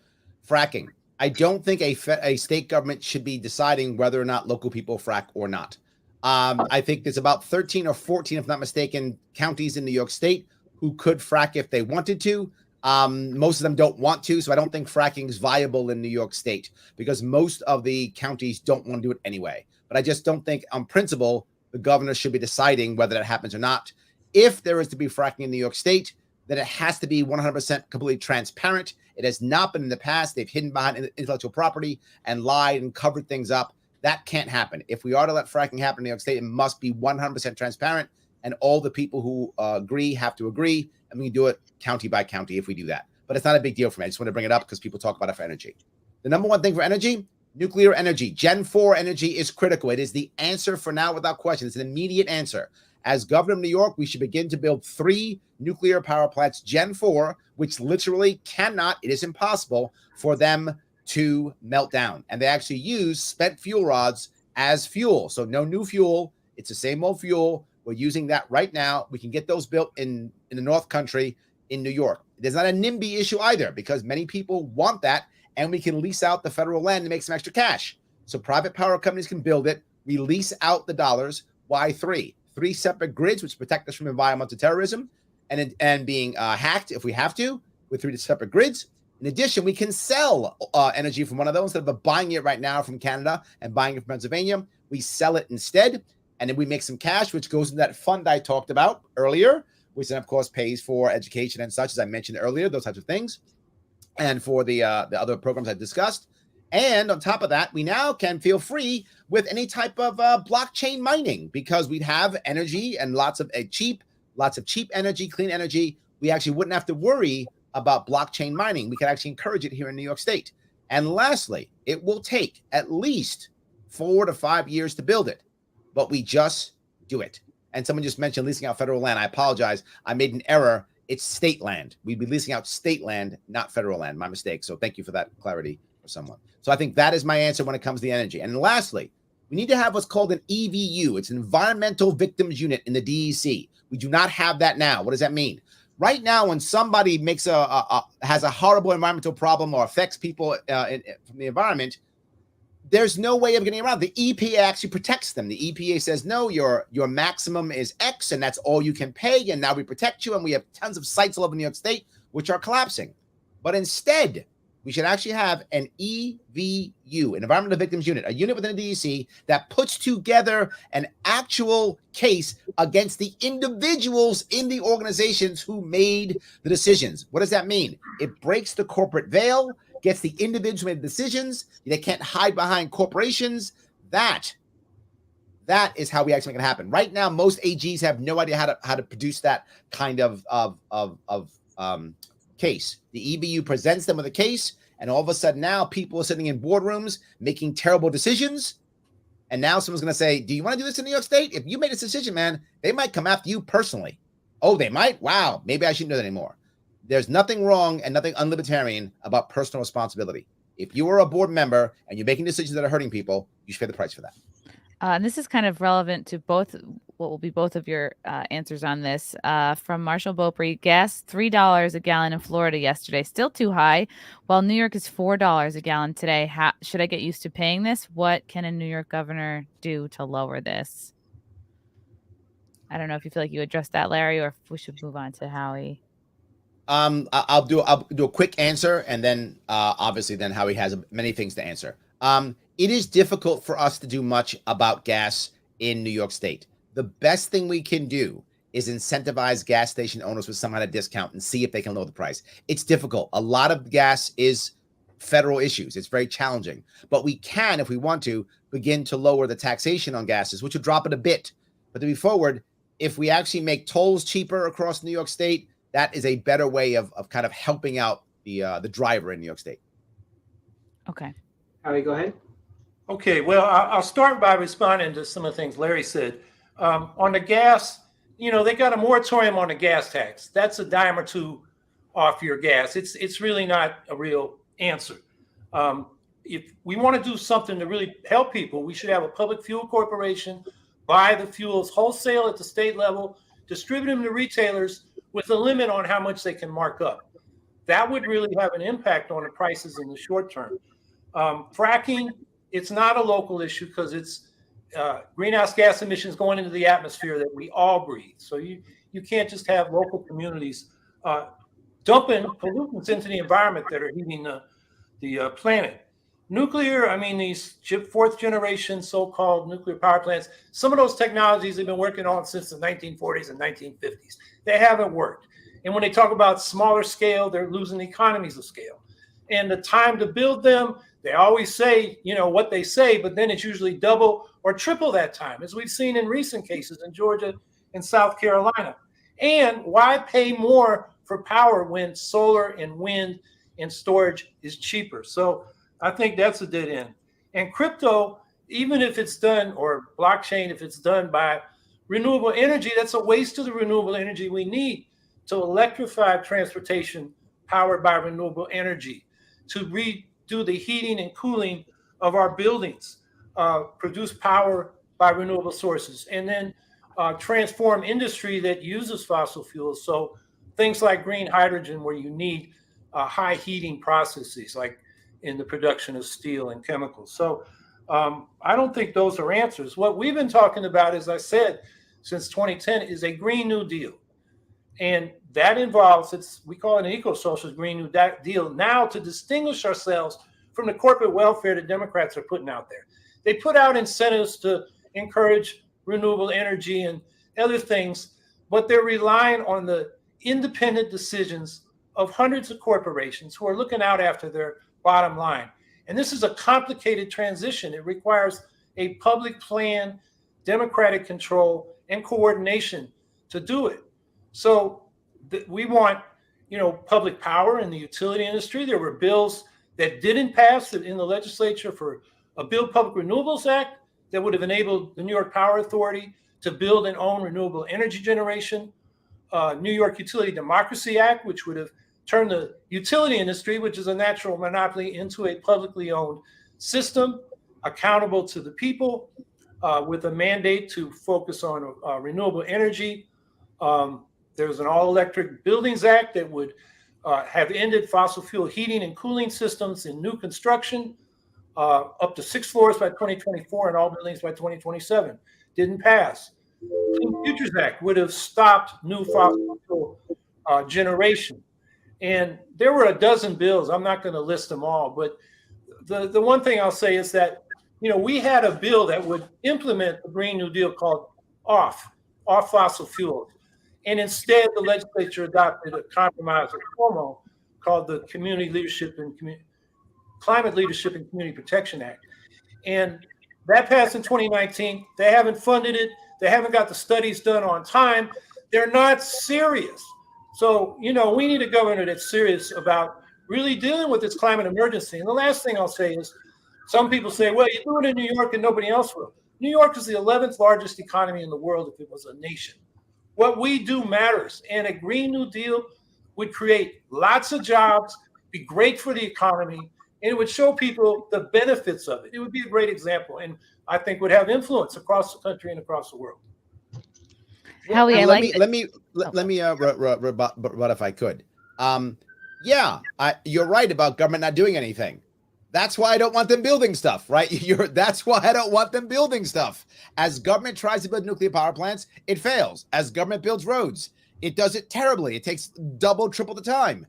Fracking. I don't think a state government should be deciding whether or not local people frack or not. I think there's about 13 or 14, if not mistaken, counties in New York State who could frack if they wanted to. Most of them don't want to, so I don't think fracking is viable in New York State because most of the counties don't want to do it anyway. But I just don't think, on principle, the governor should be deciding whether that happens or not. If there is to be fracking in New York State, then it has to be 100% completely transparent. It has not been in the past. They've hidden behind intellectual property and lied and covered things up. That can't happen. If we are to let fracking happen in New York State, it must be 100% transparent, and all the people who agree have to agree, and we can do it county by county if we do that. But it's not a big deal for me. I just want to bring it up because people talk about it for energy. The number one thing for energy, nuclear energy. Gen 4 energy is critical. It is the answer for now without question. It's an immediate answer. As governor of New York, we should begin to build 3 nuclear power plants, Gen 4, which literally cannot, it is impossible for them to melt down. And they actually use spent fuel rods as fuel. So no new fuel. It's the same old fuel. We're using that right now. We can get those built in the North Country in New York. There's not a NIMBY issue either because many people want that, and we can lease out the federal land to make some extra cash. So private power companies can build it. We lease out the dollars. Why 3? 3 separate grids, which protect us from environmental terrorism and being hacked if we have to, with 3 separate grids. In addition, we can sell energy from one of those instead of buying it right now from Canada and buying it from Pennsylvania. We sell it instead, and then we make some cash, which goes into that fund I talked about earlier, which then, of course, pays for education and such, as I mentioned earlier, those types of things, and for the other programs I discussed. And on top of that, we now can feel free with any type of blockchain mining because we'd have energy and lots of cheap energy, clean energy. We actually wouldn't have to worry about blockchain mining. We can actually encourage it here in New York State. And lastly, it will take at least 4 to 5 years to build it, but we just do it. And someone just mentioned leasing out federal land. I apologize. I made an error. It's state land. We'd be leasing out state land, not federal land. My mistake. So thank you for that clarity for someone. So I think that is my answer when it comes to the energy. And lastly, we need to have what's called an EVU. It's an Environmental Victims Unit in the DEC. We do not have that now. What does that mean? Right now, when somebody makes has a horrible environmental problem or affects people from the environment, there's no way of getting around. The EPA actually protects them. The EPA says, no, your maximum is X, and that's all you can pay, and now we protect you, and we have tons of sites all over New York State which are collapsing. But instead, we should actually have an EVU, an Environmental Victims Unit, a unit within the DEC that puts together an actual case against the individuals in the organizations who made the decisions. What does that mean? It breaks the corporate veil, gets the individuals who made the decisions. They can't hide behind corporations. That is how we actually make it happen. Right now, most AGs have no idea how to produce that kind of case. The EBU presents them with a case, and all of a sudden now people are sitting in boardrooms making terrible decisions. And now someone's going to say, do you want to do this in New York State? If you made a decision, man, they might come after you personally. Oh, they might? Wow, maybe I shouldn't do that anymore. There's nothing wrong and nothing unlibertarian about personal responsibility. If you are a board member and you're making decisions that are hurting people, you should pay the price for that. And this is kind of relevant to both what will be both of your answers on this. From Marshall Beaupre, gas $3 a gallon in Florida yesterday, still too high, while New York is $4 a gallon today. Should I get used to paying this? What can a New York governor do to lower this? I don't know if you feel like you addressed that, Larry, or if we should move on to Howie. I'll do a quick answer, and then obviously then Howie has many things to answer. It is difficult for us to do much about gas in New York State. The best thing we can do is incentivize gas station owners with some kind of discount and see if they can lower the price. It's difficult. A lot of gas is federal issues. It's very challenging, but we can, if we want to, begin to lower the taxation on gases, which would drop it a bit. But to be forward, if we actually make tolls cheaper across New York State, that is a better way of kind of helping out the driver in New York State. Okay. Howie, go ahead. Okay, well, I'll start by responding to some of the things Larry said. On the gas, they got a moratorium on the gas tax. That's a dime or two off your gas. It's really not a real answer. If we want to do something to really help people, we should have a public fuel corporation buy the fuels wholesale at the state level, distribute them to retailers with a limit on how much they can mark up. That would really have an impact on the prices in the short term. Fracking, it's not a local issue because it's greenhouse gas emissions going into the atmosphere that we all breathe. So you can't just have local communities dumping pollutants into the environment that are heating the planet. Nuclear, these fourth generation so-called nuclear power plants, some of those technologies they've been working on since the 1940s and 1950s. They haven't worked. And when they talk about smaller scale, they're losing economies of scale. And the time to build them, they always say, what they say, but then it's usually double or triple that time, as we've seen in recent cases in Georgia and South Carolina. And why pay more for power when solar and wind and storage is cheaper? So I think that's a dead end. And crypto, even if it's done, or blockchain, if it's done by renewable energy, that's a waste of the renewable energy we need to electrify transportation powered by renewable energy, to redo the heating and cooling of our buildings, produce power by renewable sources, and then transform industry that uses fossil fuels. So things like green hydrogen, where you need high heating processes, like in the production of steel and chemicals. So I don't think those are answers. What we've been talking about, as I said, since 2010 is a Green New Deal. And that involves, we call it an eco-socialist Green New Deal now to distinguish ourselves from the corporate welfare that Democrats are putting out there. They put out incentives to encourage renewable energy and other things, but they're relying on the independent decisions of hundreds of corporations who are looking out after their bottom line. And this is a complicated transition. It requires a public plan, democratic control, and coordination to do it. So we want, public power in the utility industry. There were bills that didn't pass in the legislature for a Build Public Renewables Act that would have enabled the New York Power Authority to build and own renewable energy generation. New York Utility Democracy Act, which would have turned the utility industry, which is a natural monopoly, into a publicly owned system, accountable to the people, with a mandate to focus on renewable energy. There's an all-electric buildings act that would have ended fossil fuel heating and cooling systems in new construction, up to 6 floors by 2024 and all buildings by 2027. Didn't pass. Clean Futures Act would have stopped new fossil fuel generation. And there were a dozen bills. I'm not going to list them all, but the one thing I'll say is that, we had a bill that would implement the Green New Deal called off fossil fuels. And instead, the legislature adopted a compromise with Cuomo called the Climate Leadership and Community Protection Act. And that passed in 2019. They haven't funded it. They haven't got the studies done on time. They're not serious. So, we need a governor that's serious about really dealing with this climate emergency. And the last thing I'll say is, some people say, well, you do it in New York and nobody else will. New York is the 11th largest economy in the world if it was a nation. What we do matters. And a Green New Deal would create lots of jobs, be great for the economy, and it would show people the benefits of it. It would be a great example, and I think would have influence across the country and across the world. Howie, I like let me rebut if I could. Yeah, you're right about government not doing anything. That's why I don't want them building stuff, right? That's why I don't want them building stuff. As government tries to build nuclear power plants, it fails. As government builds roads, it does it terribly. It takes double, triple the time.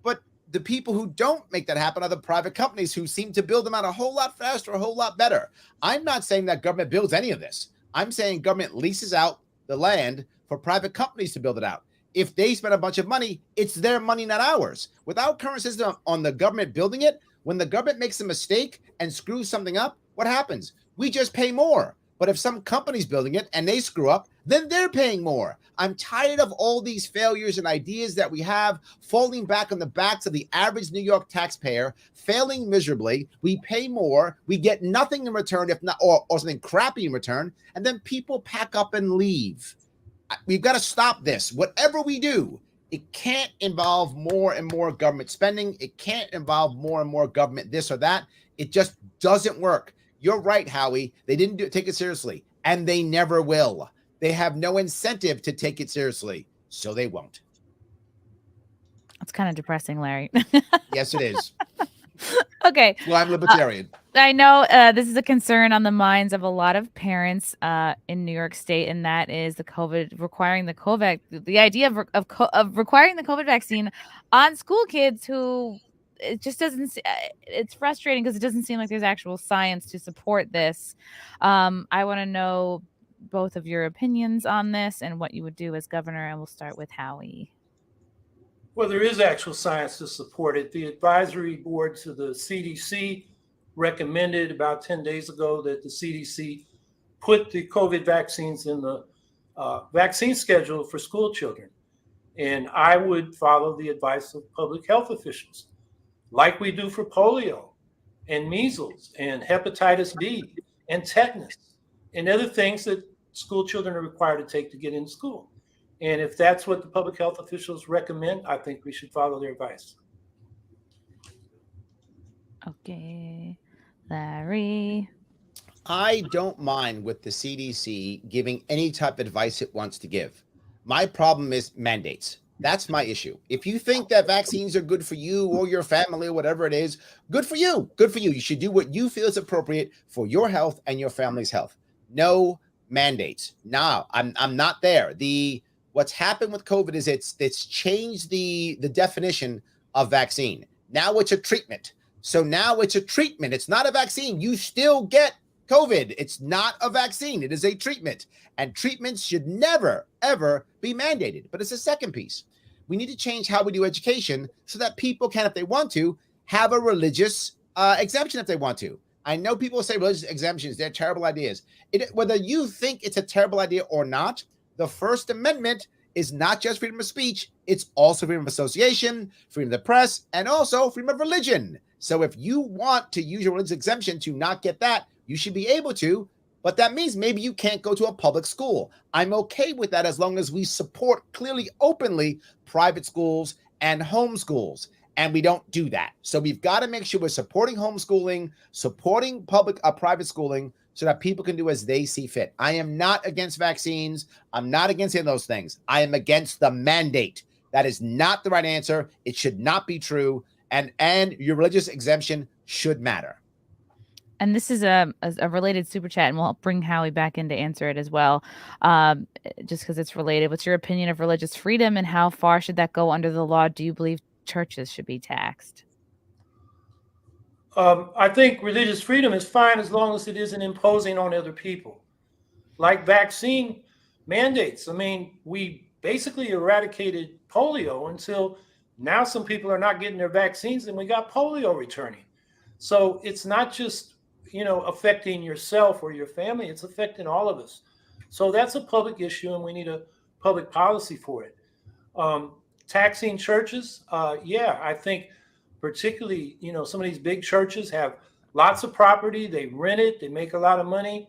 But the people who don't make that happen are the private companies who seem to build them out a whole lot faster, a whole lot better. I'm not saying that government builds any of this. I'm saying government leases out the land for private companies to build it out. If they spend a bunch of money, it's their money, not ours. Without current system on the government building it, when the government makes a mistake and screws something up, what happens? We just pay more. But if some company's building it and they screw up, then they're paying more. I'm tired of all these failures and ideas that we have falling back on the backs of the average New York taxpayer, failing miserably. We pay more, we get nothing in return, if not, or something crappy in return, and then people pack up and leave. We've got to stop this. Whatever we do, it can't involve more and more government spending. It can't involve more and more government this or that. It just doesn't work. You're right, Howie. They didn't take it seriously, and they never will. They have no incentive to take it seriously, so they won't. That's kind of depressing, Larry. Yes, it is. Okay. Well, I'm libertarian. I know this is a concern on the minds of a lot of parents in New York State, and that is the idea of requiring the COVID vaccine on school kids who it just doesn't. It's frustrating because it doesn't seem like there's actual science to support this. I want to know both of your opinions on this and what you would do as governor, and we'll start with Howie. Well, there is actual science to support it. The advisory board to the CDC recommended about 10 days ago that the CDC put the COVID vaccines in the vaccine schedule for school children. And I would follow the advice of public health officials, like we do for polio and measles and hepatitis B and tetanus and other things that school children are required to take to get into school. And if that's what the public health officials recommend, I think we should follow their advice. Okay, Larry. I don't mind with the CDC giving any type of advice it wants to give. My problem is mandates. That's my issue. If you think that vaccines are good for you or your family or whatever it is, good for you. Good for you. You should do what you feel is appropriate for your health and your family's health. No mandates. No, I'm not there. What's happened with COVID is it's changed the definition of vaccine. Now it's a treatment. So now it's a treatment. It's not a vaccine. You still get COVID. It's not a vaccine. It is a treatment. And treatments should never, ever be mandated. But it's a second piece. We need to change how we do education so that people can, if they want to, have a religious exemption if they want to. I know people say religious exemptions, they're terrible ideas. Whether you think it's a terrible idea or not, the First Amendment is not just freedom of speech, it's also freedom of association, freedom of the press, and also freedom of religion. So if you want to use your religious exemption to not get that, you should be able to, but that means maybe you can't go to a public school. I'm okay with that as long as we support clearly, openly private schools and homeschools. And we don't do that. So we've got to make sure we're supporting homeschooling, supporting private schooling, so that people can do as they see fit. I am not against vaccines. I'm not against any of those things. I am against the mandate. That is not the right answer. It should not be true. And your religious exemption should matter. And this is a related super chat, and we'll bring Howie back in to answer it as well, just because it's related. What's your opinion of religious freedom, and how far should that go under the law? Do you believe churches should be taxed? I think religious freedom is fine as long as it isn't imposing on other people. Like vaccine mandates. I mean, we basically eradicated polio until now some people are not getting their vaccines and we got polio returning. So it's not just, affecting yourself or your family, it's affecting all of us. So that's a public issue and we need a public policy for it. Taxing churches, I think particularly, some of these big churches have lots of property, they rent it, they make a lot of money.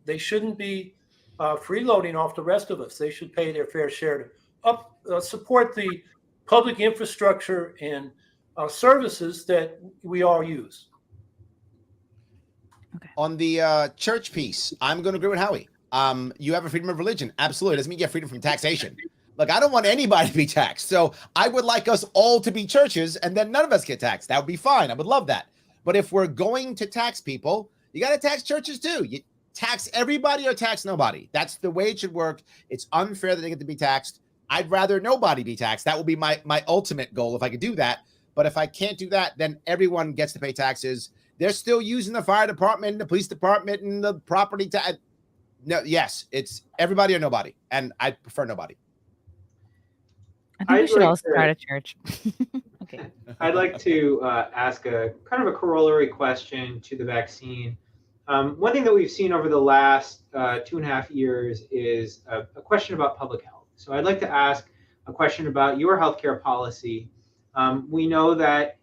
They shouldn't be freeloading off the rest of us. They should pay their fair share to support the public infrastructure and services that we all use. Okay. On the church piece, I'm going to agree with Howie. You have a freedom of religion. Absolutely. It doesn't mean you have freedom from taxation. Look, I don't want anybody to be taxed. So I would like us all to be churches and then none of us get taxed. That would be fine. I would love that. But if we're going to tax people, you got to tax churches too. You tax everybody or tax nobody. That's the way it should work. It's unfair that they get to be taxed. I'd rather nobody be taxed. That would be my ultimate goal if I could do that. But if I can't do that, then everyone gets to pay taxes. They're still using the fire department, and the police department, and the property tax. No, yes, it's everybody or nobody, and I prefer nobody. I think we should all start a church. Okay. I'd like to ask a kind of a corollary question to the vaccine. One thing that we've seen over the last 2.5 years is a question about public health. So I'd like to ask a question about your healthcare policy. We know that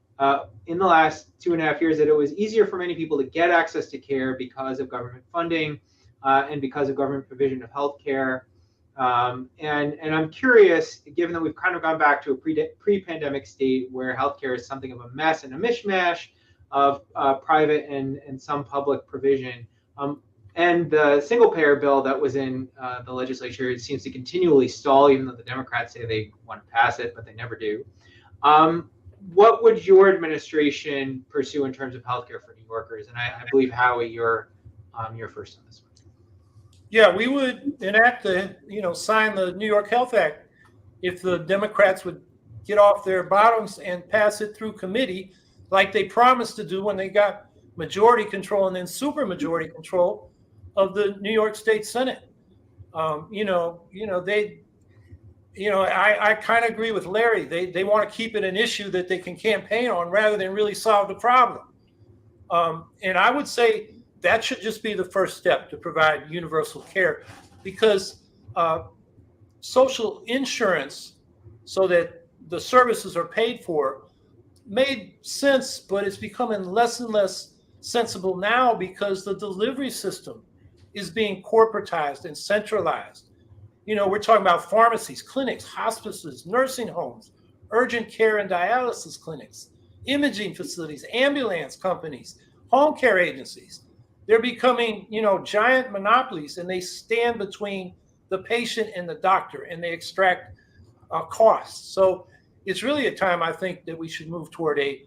in the last 2.5 years that it was easier for many people to get access to care because of government funding and because of government provision of healthcare. And I'm curious, given that we've kind of gone back to a pre-pandemic state where healthcare is something of a mess and a mishmash of private and some public provision, and the single-payer bill that was in the legislature, it seems to continually stall, even though the Democrats say they want to pass it, but they never do. What would your administration pursue in terms of healthcare for New Yorkers? And I believe, Howie, you're first on this one. Yeah, we would enact sign the New York Health Act if the Democrats would get off their bottoms and pass it through committee like they promised to do when they got majority control and then super majority control of the New York State Senate. I kind of agree with Larry. They want to keep it an issue that they can campaign on rather than really solve the problem. And I would say that should just be the first step to provide universal care, because social insurance, so that the services are paid for, made sense, but it's becoming less and less sensible now because the delivery system is being corporatized and centralized. We're talking about pharmacies, clinics, hospices, nursing homes, urgent care and dialysis clinics, imaging facilities, ambulance companies, home care agencies. They're becoming, giant monopolies, and they stand between the patient and the doctor, and they extract costs. So it's really a time, I think, that we should move toward a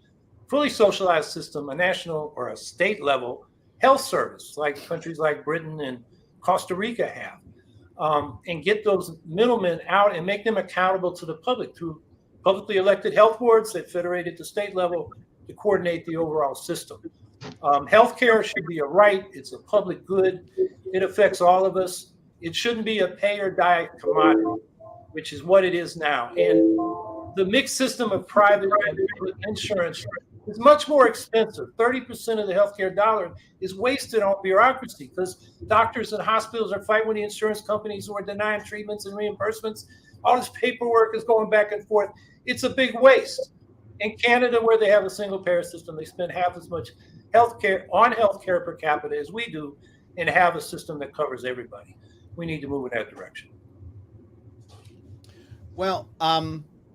fully socialized system, a national or a state level health service, like countries like Britain and Costa Rica have, and get those middlemen out and make them accountable to the public through publicly elected health boards that federate at the state level to coordinate the overall system. Healthcare should be a right. It's a public good. It affects all of us. It shouldn't be a pay or die commodity, which is what it is now. And the mixed system of private and public insurance is much more expensive. 30% of the healthcare dollar is wasted on bureaucracy because doctors and hospitals are fighting with the insurance companies who are denying treatments and reimbursements. All this paperwork is going back and forth. It's a big waste. In Canada, where they have a single payer system, they spend half as much healthcare per capita as we do, and have a system that covers everybody. We need to move in that direction. Well,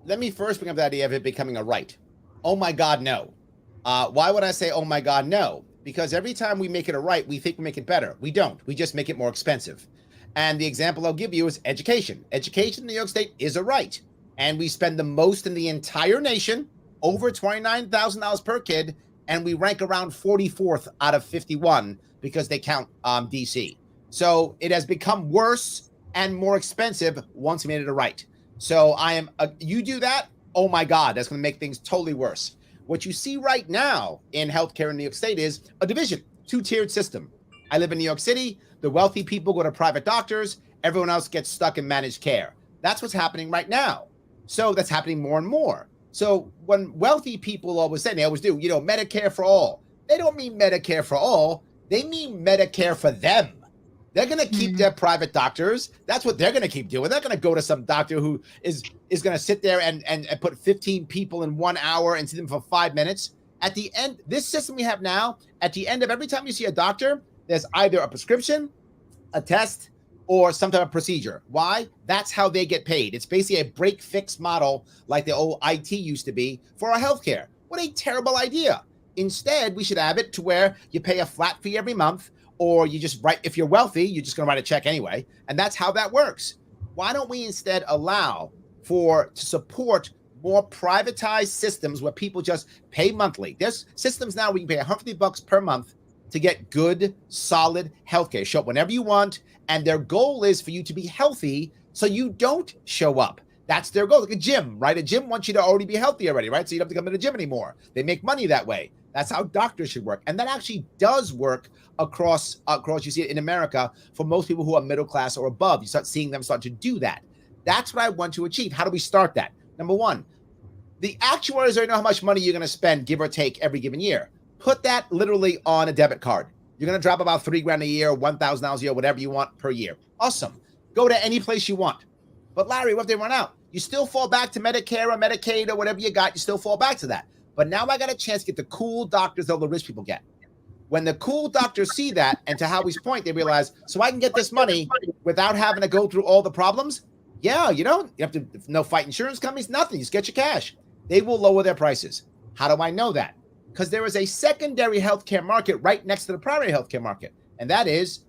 let me first bring up the idea of it becoming a right. Oh my God, no. Why would I say, oh my God, no? Because every time we make it a right, we think we make it better. We don't. We just make it more expensive. And the example I'll give you is education. Education in New York State is a right. And we spend the most in the entire nation, over $29,000 per kid, and we rank around 44th out of 51 because they count DC. So it has become worse and more expensive once we made it a right. So you do that, oh my God, that's going to make things totally worse. What you see right now in healthcare in New York State is a division, two-tiered system. I live in New York City. The wealthy people go to private doctors. Everyone else gets stuck in managed care. That's what's happening right now. So that's happening more and more. So when wealthy people always say, they always do, Medicare for all. They don't mean Medicare for all. They mean Medicare for them. They're going to keep their private doctors. That's what they're going to keep doing. They're going to go to some doctor who is going to sit there and put 15 people in 1 hour and see them for 5 minutes. At the end, this system we have now, at the end of every time you see a doctor, there's either a prescription, a test, or some type of procedure. Why? That's how they get paid. It's basically a break-fix model like the old IT used to be for our healthcare. What a terrible idea. Instead, we should have it to where you pay a flat fee every month, or you just write, if you're wealthy, you're just going to write a check anyway. And that's how that works. Why don't we instead allow to support more privatized systems where people just pay monthly? There's systems now where you can pay $150 per month to get good, solid healthcare. Show up whenever you want. And their goal is for you to be healthy so you don't show up. That's their goal. Like a gym, right? A gym wants you to already be healthy already, right? So you don't have to come to the gym anymore. They make money that way. That's how doctors should work. And that actually does work across, you see it in America for most people who are middle class or above. You start seeing them start to do that. That's what I want to achieve. How do we start that? Number one, the actuaries already know how much money you're going to spend, give or take, every given year. Put that literally on a debit card. You're going to drop about $3,000 a year, $1,000 a year, whatever you want per year. Awesome. Go to any place you want. But Larry, what if they run out? You still fall back to Medicare or Medicaid or whatever you got. You still fall back to that. But now I got a chance to get the cool doctors that all the rich people get. When the cool doctors see that, and to Howie's point, they realize, so I can get this money without having to go through all the problems. Yeah, you have to no fight insurance companies, nothing. You just get your cash. They will lower their prices. How do I know that? Because there is a secondary healthcare market right next to the primary healthcare market, and that is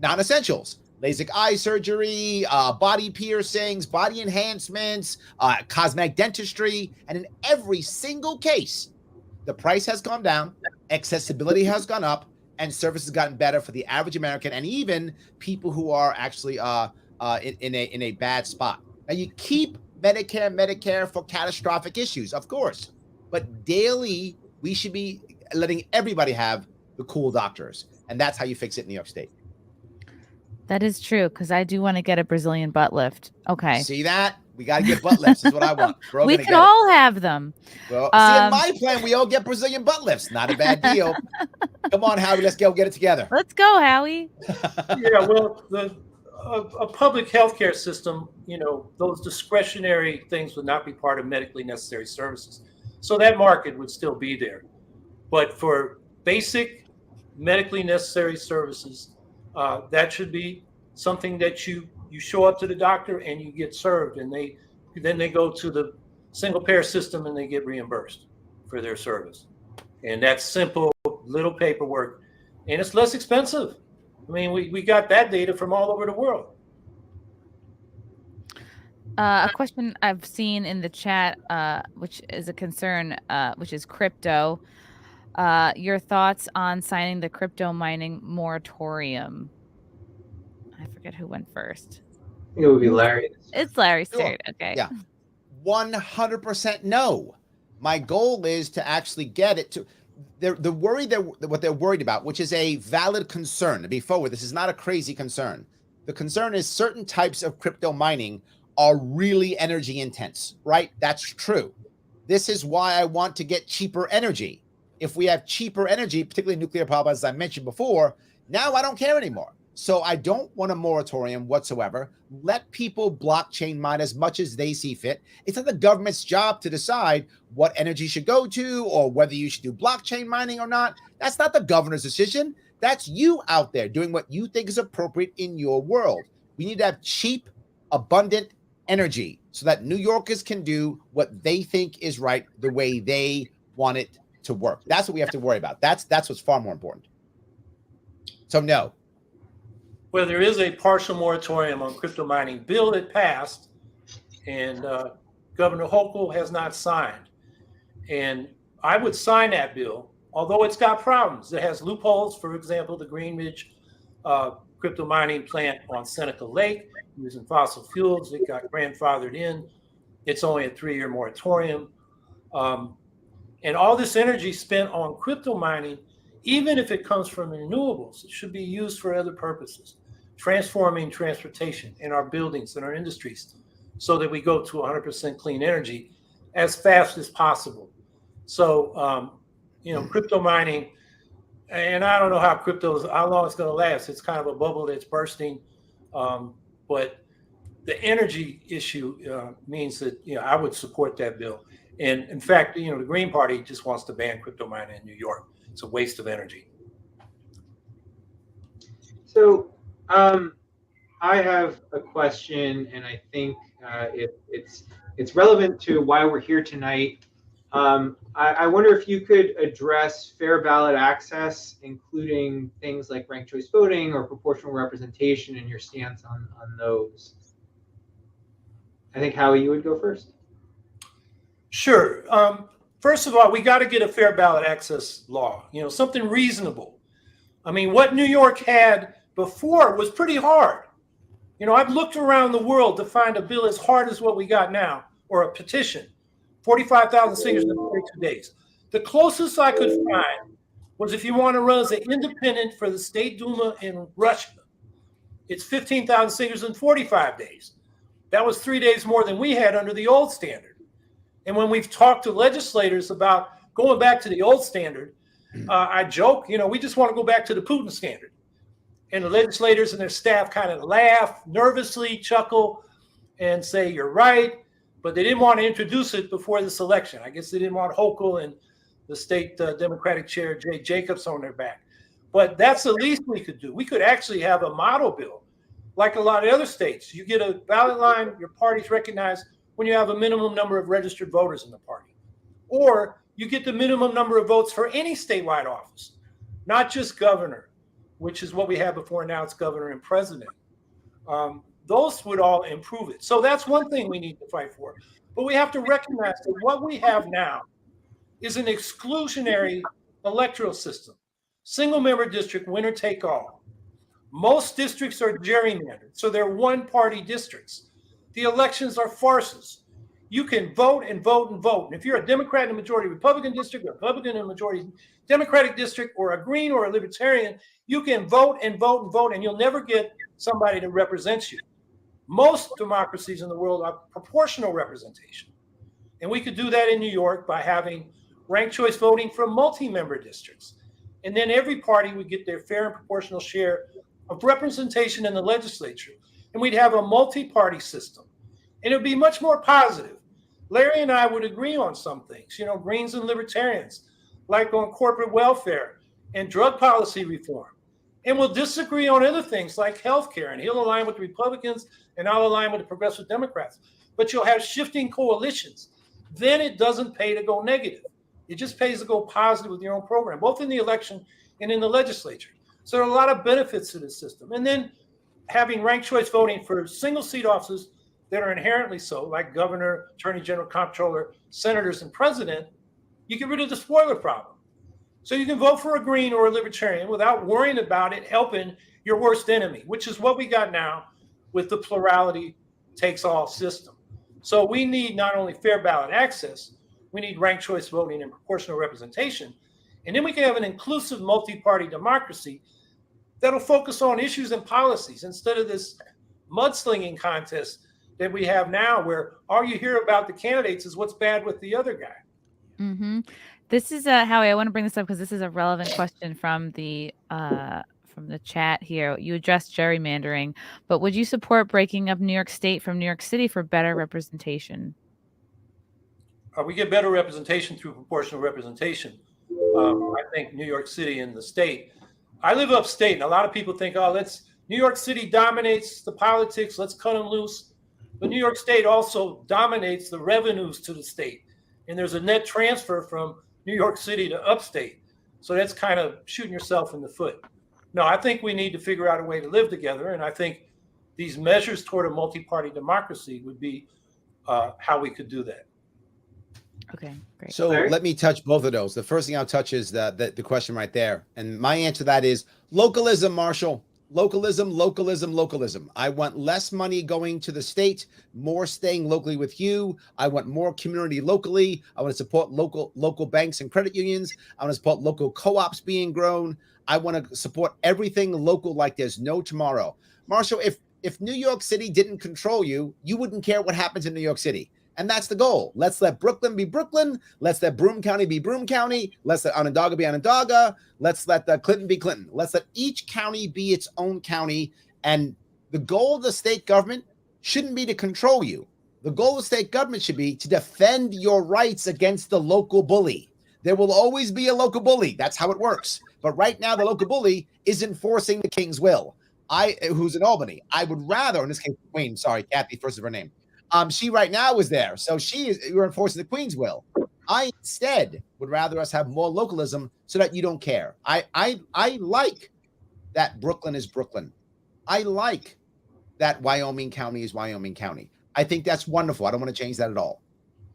non-essentials. LASIK eye surgery, body piercings, body enhancements, cosmetic dentistry. And in every single case, the price has gone down, accessibility has gone up, and service has gotten better for the average American and even people who are actually in a bad spot. Now, you keep Medicare for catastrophic issues, of course. But daily, we should be letting everybody have the cool doctors. And that's how you fix it in New York State. That is true, because I do want to get a Brazilian butt lift. Okay. See that? We got to get butt lifts. Is what I want. We can all have them. Well, see, in my plan, we all get Brazilian butt lifts. Not a bad deal. Come on, Howie. Let's go get it together. Let's go, Howie. Yeah, well, a public healthcare system, those discretionary things would not be part of medically necessary services. So that market would still be there. But for basic medically necessary services, that should be something that you show up to the doctor and you get served, and then they go to the single payer system and they get reimbursed for their service. And that's simple, little paperwork, and it's less expensive. I mean, we got that data from all over the world. A question I've seen in the chat, which is a concern, which is crypto. Your thoughts on signing the crypto mining moratorium? I forget who went first. I think it would be Larry. It's Larry's Sure. turn. Okay. Yeah. 100% no. My goal is to actually get it to the worry what they're worried about, which is a valid concern. To be forward, this is not a crazy concern. The concern is certain types of crypto mining are really energy intense, right? That's true. This is why I want to get cheaper energy. If we have cheaper energy, particularly nuclear power, as I mentioned before, now I don't care anymore. So I don't want a moratorium whatsoever. Let people blockchain mine as much as they see fit. It's not the government's job to decide what energy should go to or whether you should do blockchain mining or not. That's not the governor's decision. That's you out there doing what you think is appropriate in your world. We need to have cheap, abundant energy so that New Yorkers can do what they think is right the way they want it to work. That's what we have to worry about. That's what's far more important. So no. Well, there is a partial moratorium on crypto mining bill that passed, and Governor Hochul has not signed. And I would sign that bill, although it's got problems. It has loopholes. For example, the Greenridge crypto mining plant on Seneca Lake using fossil fuels. It got grandfathered in. It's only a 3-year moratorium. And all this energy spent on crypto mining, even if it comes from renewables, it should be used for other purposes, transforming transportation in our buildings and our industries so that we go to 100% clean energy as fast as possible. So, crypto mining, and I don't know how long it's going to last. It's kind of a bubble that's bursting. But the energy issue means that, I would support that bill. And in fact, the Green Party just wants to ban crypto mining in New York. It's a waste of energy. So I have a question, and I think it's relevant to why we're here tonight. I wonder if you could address fair ballot access, including things like ranked choice voting or proportional representation, and your stance on those. I think, Howie, you would go first. Sure. First of all, we got to get a fair ballot access law, something reasonable. I mean, what New York had before was pretty hard. I've looked around the world to find a bill as hard as what we got now, or a petition, 45,000 signatures in 42 days. The closest I could find was if you want to run as an independent for the State Duma in Russia. It's 15,000 signatures in 45 days. That was 3 days more than we had under the old standard. And when we've talked to legislators about going back to the old standard, I joke, we just want to go back to the Putin standard. And the legislators and their staff kind of laugh, nervously chuckle, and say, you're right. But they didn't want to introduce it before this election. I guess they didn't want Hochul and the state Democratic chair, Jay Jacobs, on their back. But that's the least we could do. We could actually have a model bill, like a lot of other states. You get a ballot line, your party's recognized when you have a minimum number of registered voters in the party. Or you get the minimum number of votes for any statewide office, not just governor, which is what we had before. Now it's governor and president. Those would all improve it. So that's one thing we need to fight for. But we have to recognize that what we have now is an exclusionary electoral system. Single member district, winner take all. Most districts are gerrymandered, so they're one-party districts. The elections are farces. You can vote and vote and vote. And if you're a Democrat in a majority Republican district, a Republican in a majority Democratic district, or a Green or a Libertarian, you can vote and vote and vote, and you'll never get somebody to represent you. Most democracies in the world are proportional representation. And we could do that in New York by having ranked choice voting for multi-member districts. And then every party would get their fair and proportional share of representation in the legislature. And we'd have a multi-party system. And it would be much more positive. Larry and I would agree on some things, Greens and Libertarians, like on corporate welfare and drug policy reform. And we'll disagree on other things like healthcare, and he'll align with the Republicans and I'll align with the progressive Democrats. But you'll have shifting coalitions. Then it doesn't pay to go negative. It just pays to go positive with your own program, both in the election and in the legislature. So there are a lot of benefits to this system. And then having ranked choice voting for single seat offices that are inherently so, like governor, attorney general, comptroller, senators, and president, you get rid of the spoiler problem. So you can vote for a Green or a Libertarian without worrying about it helping your worst enemy, which is what we got now with the plurality takes all system. So we need not only fair ballot access, we need ranked choice voting and proportional representation. And then we can have an inclusive multi-party democracy that'll focus on issues and policies instead of this mudslinging contest that we have now, where all you hear about the candidates is what's bad with the other guy. Mm-hmm. This is Howie. I want to bring this up because this is a relevant question from the chat here. You addressed gerrymandering, but would you support breaking up New York State from New York City for better representation? We get better representation through proportional representation. I think New York City and the state. I live upstate, and a lot of people think, New York City dominates the politics. Let's cut them loose. But New York State also dominates the revenues to the state. And there's a net transfer from New York City to upstate. So that's kind of shooting yourself in the foot. No, I think we need to figure out a way to live together. And I think these measures toward a multi-party democracy would be how we could do that. Okay, great. So let me touch both of those. The first thing I'll touch is the question right there. And my answer to that is localism, Marshall. Localism, localism, localism. I want less money going to the state, more staying locally with you. I want more community locally. I want to support local banks and credit unions. I want to support local co-ops being grown. I want to support everything local like there's no tomorrow. Marshall, if New York City didn't control you, you wouldn't care what happens in New York City. And that's the goal. Let's let Brooklyn be Brooklyn. Let's let Broome County be Broome County. Let's let Onondaga be Onondaga. Let's let Clinton be Clinton. Let's let each county be its own county. And the goal of the state government shouldn't be to control you. The goal of state government should be to defend your rights against the local bully. There will always be a local bully. That's how it works. But right now, the local bully is enforcing the king's will. Who's in Albany. I would rather, in this case, Kathy, first of her name. She right now is there. So we're enforcing the Queen's will. I instead would rather us have more localism so that you don't care. I like that Brooklyn is Brooklyn. I like that Wyoming County is Wyoming County. I think that's wonderful. I don't want to change that at all.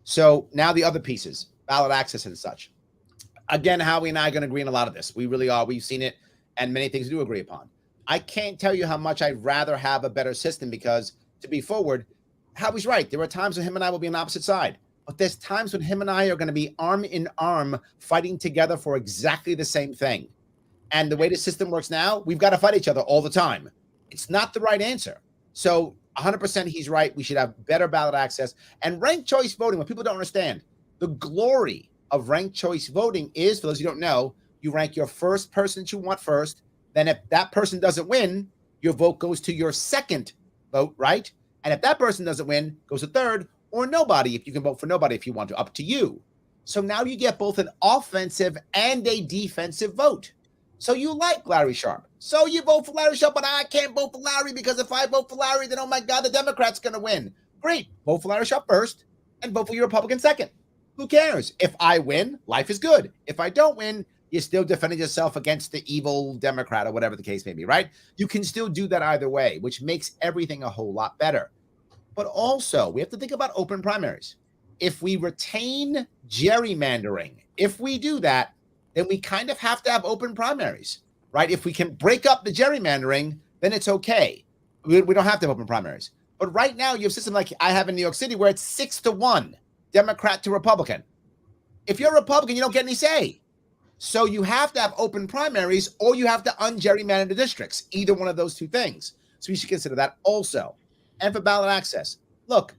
So now the other pieces, ballot access and such. Again, Howie and I are going to agree on a lot of this. We really are. We've seen it, and many things we do agree upon. I can't tell you how much I'd rather have a better system because, to be forward, Howie's right. There are times when him and I will be on the opposite side. But there's times when him and I are going to be arm in arm fighting together for exactly the same thing. And the way the system works now, we've got to fight each other all the time. It's not the right answer. So 100% he's right. We should have better ballot access and ranked choice voting. What people don't understand, the glory of ranked choice voting is, for those who don't know, you rank your first person that you want first. Then if that person doesn't win, your vote goes to your second vote, right? And if that person doesn't win, goes to third, or nobody, if you can vote for nobody if you want to, up to you. So now you get both an offensive and a defensive vote. So you like Larry Sharpe. So you vote for Larry Sharpe, but I can't vote for Larry because if I vote for Larry, then, oh my God, the Democrat's going to win. Great. Vote for Larry Sharpe first and vote for your Republican second. Who cares? If I win, life is good. If I don't win, you're still defending yourself against the evil Democrat or whatever the case may be, right? You can still do that either way, which makes everything a whole lot better. But also, we have to think about open primaries. If we retain gerrymandering, if we do that, then we kind of have to have open primaries, right? If we can break up the gerrymandering, then it's okay. We don't have to have open primaries. But right now, you have a system like I have in New York City where it's 6-1, Democrat to Republican. If you're a Republican, you don't get any say. So you have to have open primaries or you have to ungerrymander the districts, either one of those two things. So we should consider that also. And for ballot access, look,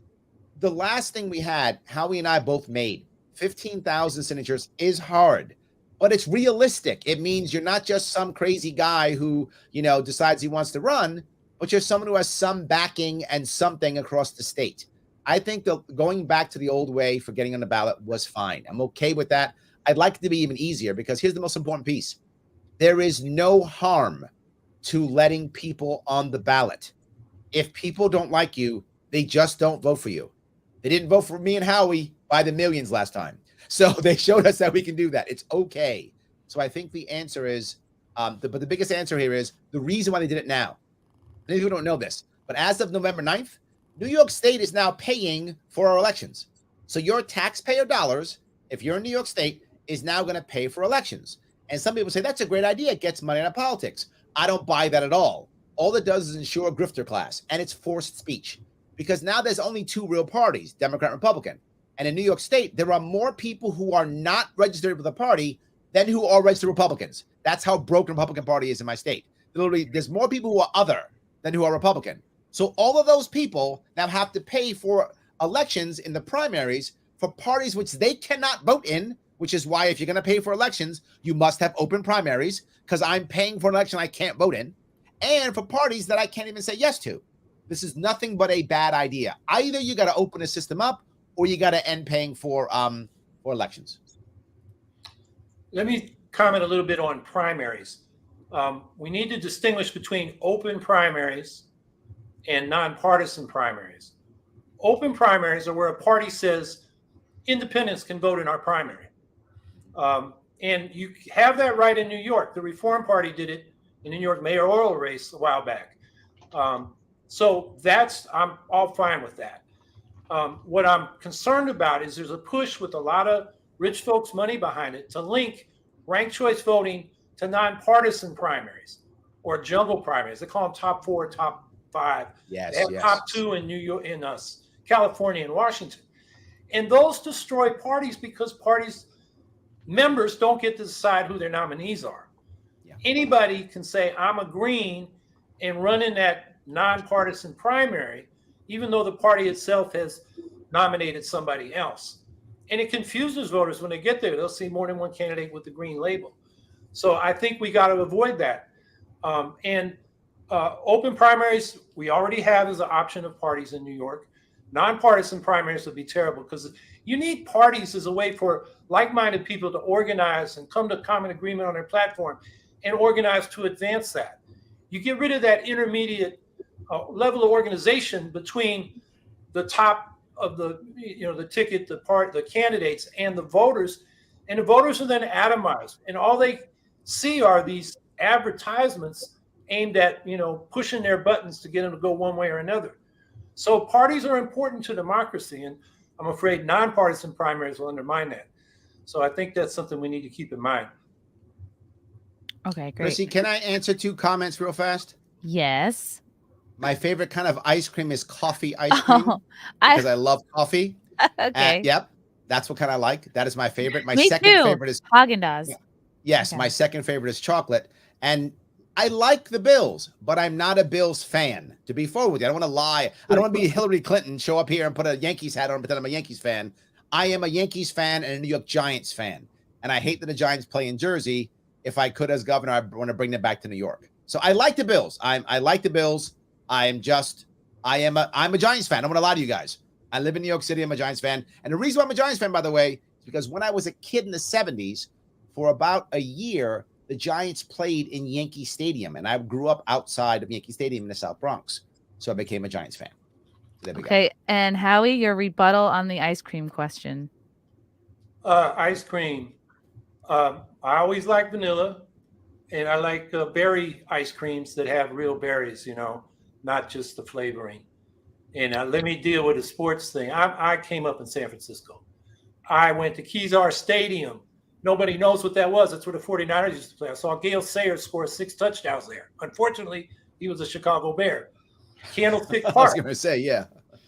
the last thing we had, Howie and I both made, 15,000 signatures is hard, but it's realistic. It means you're not just some crazy guy who, decides he wants to run, but you're someone who has some backing and something across the state. I think going back to the old way for getting on the ballot was fine. I'm okay with that. I'd like it to be even easier because here's the most important piece. There is no harm to letting people on the ballot. If people don't like you, they just don't vote for you. They didn't vote for me and Howie by the millions last time. So they showed us that we can do that. It's okay. So I think the answer is, but the biggest answer here is the reason why they did it now. Many people don't know this, but as of November 9th, New York State is now paying for our elections. So your taxpayer dollars, if you're in New York State, is now going to pay for elections. And some people say that's a great idea. It gets money out of politics. I don't buy that at all. All it does is ensure a grifter class, and it's forced speech. Because now there's only two real parties, Democrat and Republican. And in New York State, there are more people who are not registered with the party than who are registered Republicans. That's how broken the Republican Party is in my state. Literally, there's more people who are other than who are Republican. So all of those people now have to pay for elections in the primaries for parties which they cannot vote in, which is why if you're going to pay for elections, you must have open primaries because I'm paying for an election I can't vote in, and for parties that I can't even say yes to. This is nothing but a bad idea. Either you got to open the system up or you got to end paying for elections. Let me comment a little bit on primaries. We need to distinguish between open primaries and nonpartisan primaries. Open primaries are where a party says independents can vote in our primary. And you have that right in New York. The Reform Party did it in the New York mayoral race a while back. So I'm all fine with that. What I'm concerned about is there's a push with a lot of rich folks' money behind it to link ranked choice voting to nonpartisan primaries or jungle primaries. They call them top 4, top 5. Yes, they have yes. top 2 in New York, in California and Washington. And those destroy parties because parties members don't get to decide who their nominees are. Yeah. Anybody can say, I'm a Green and run in that nonpartisan primary, even though the party itself has nominated somebody else. And it confuses voters when they get there. They'll see more than one candidate with the green label. So I think we got to avoid that. Open primaries, we already have as an option of parties in New York. Nonpartisan primaries would be terrible because you need parties as a way for like-minded people to organize and come to common agreement on their platform and organize to advance that. You get rid of that intermediate level of organization between the top of the ticket, the candidates and the voters, and the voters are then atomized, and all they see are these advertisements aimed at pushing their buttons to get them to go one way or another. So parties are important to democracy, and I'm afraid nonpartisan primaries will undermine that. So I think that's something we need to keep in mind. Okay, great. Chrissie, can I answer 2 comments real fast? Yes. My favorite kind of ice cream is coffee ice cream because I love coffee. Okay. Yep, that's what kind I like. That is my favorite. My Me second too. favorite is Haagen-Dazs. Yes, Okay. my second favorite is chocolate. And I like the Bills, but I'm not a Bills fan. To be forward with you, I don't want to lie. I don't want to be Hillary Clinton, show up here and put a Yankees hat on and pretend I'm a Yankees fan. I am a Yankees fan and a New York Giants fan. And I hate that the Giants play in Jersey. If I could, as governor, I want to bring them back to New York. So I like the Bills. I like the Bills. I'm a Giants fan. I don't want to lie to you guys. I live in New York City. I'm a Giants fan. And the reason why I'm a Giants fan, by the way, is because when I was a kid in the 70s, for about a year, the Giants played in Yankee Stadium, and I grew up outside of Yankee Stadium in the South Bronx. So I became a Giants fan. So there we Okay, and Howie, your rebuttal on the ice cream question. Ice cream. I always like vanilla, and I like berry ice creams that have real berries, not just the flavoring. And let me deal with the sports thing. I came up in San Francisco. I went to Kezar Stadium. Nobody knows what that was. That's where the 49ers used to play. I saw Gale Sayers score 6 touchdowns there. Unfortunately, he was a Chicago Bear. Candlestick Park. I was going to say, yeah.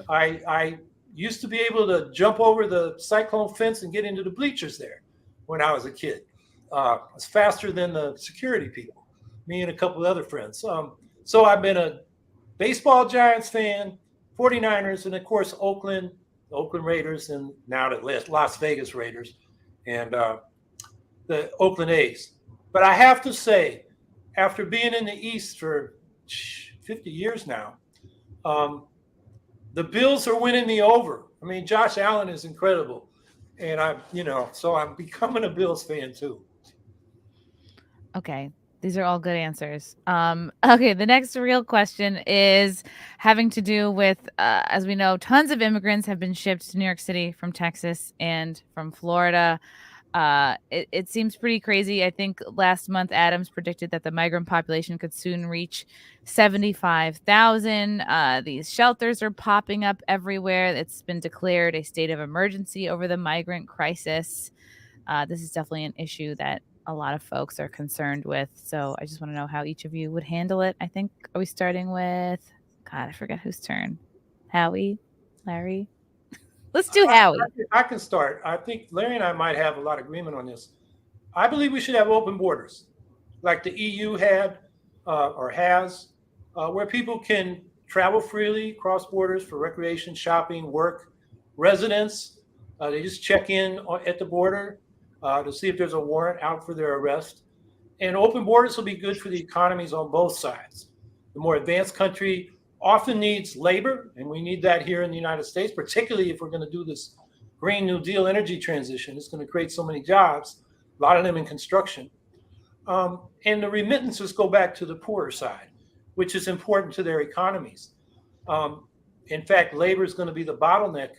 I used to be able to jump over the Cyclone fence and get into the bleachers there when I was a kid. It's faster than the security people, me and a couple of other friends. So I've been a baseball Giants fan, 49ers, and of course, the Oakland Raiders, and now the Las Vegas Raiders, and the Oakland A's. But I have to say, after being in the East for 50 years now, the Bills are winning me over. I mean, Josh Allen is incredible. And so I'm becoming a Bills fan too. Okay. These are all good answers. Okay, the next real question is having to do with, as we know, tons of immigrants have been shipped to New York City from Texas and from Florida. It seems pretty crazy. I think last month Adams predicted that the migrant population could soon reach 75,000. These shelters are popping up everywhere. It's been declared a state of emergency over the migrant crisis. This is definitely an issue that a lot of folks are concerned with. So I just want to know how each of you would handle it. I think, are we starting with, God, I forget whose turn. Howie? Larry? Let's do Howie. I can start. I think Larry and I might have a lot of agreement on this. I believe we should have open borders like the EU had or has, where people can travel freely, cross borders for recreation, shopping, work, residence. They just check in at the border to see if there's a warrant out for their arrest. And open borders will be good for the economies on both sides. The more advanced country often needs labor, and we need that here in the United States, particularly if we're going to do this Green New Deal energy transition. It's going to create so many jobs, a lot of them in construction. And the remittances go back to the poorer side, which is important to their economies. In fact, labor is going to be the bottleneck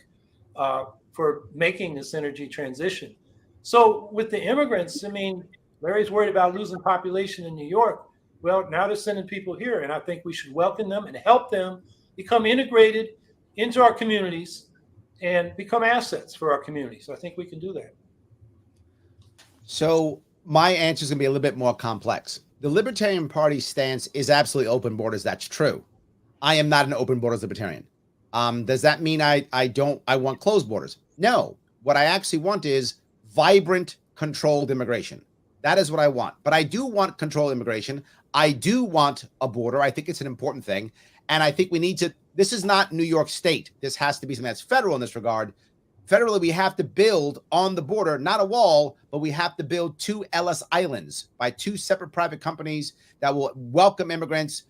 for making this energy transition. So with the immigrants, I mean, Larry's worried about losing population in New York. Well, now they're sending people here, and I think we should welcome them and help them become integrated into our communities and become assets for our communities. I think we can do that. So my answer is going to be a little bit more complex. The Libertarian Party stance is absolutely open borders. That's true. I am not an open borders libertarian. Does that mean I want closed borders? No. What I actually want is vibrant, controlled immigration. That is what I want. But I do want controlled immigration. I do want a border. I think it's an important thing. And I think we need to, this is not New York State. This has to be something that's federal in this regard. Federally, we have to build on the border, not a wall, but we have to build 2 Ellis Islands by 2 separate private companies that will welcome immigrants,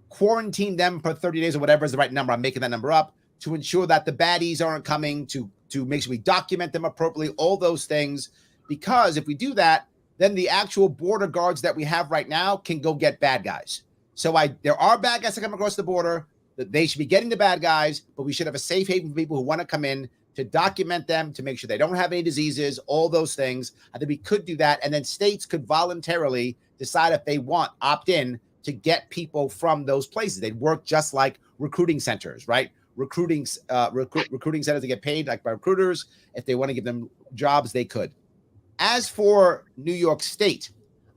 quarantine them for 30 days or whatever is the right number. I'm making that number up to ensure that the baddies aren't coming, to make sure we document them appropriately, all those things. Because if we do that, then the actual border guards that we have right now can go get bad guys. So there are bad guys that come across the border. that they should be getting the bad guys, but we should have a safe haven for people who want to come in to document them, to make sure they don't have any diseases, all those things. I think we could do that. And then states could voluntarily decide if they want opt-in to get people from those places. They'd work just like recruiting centers, right? Recruiting centers to get paid like by recruiters. If they want to give them jobs, they could. As for New York State,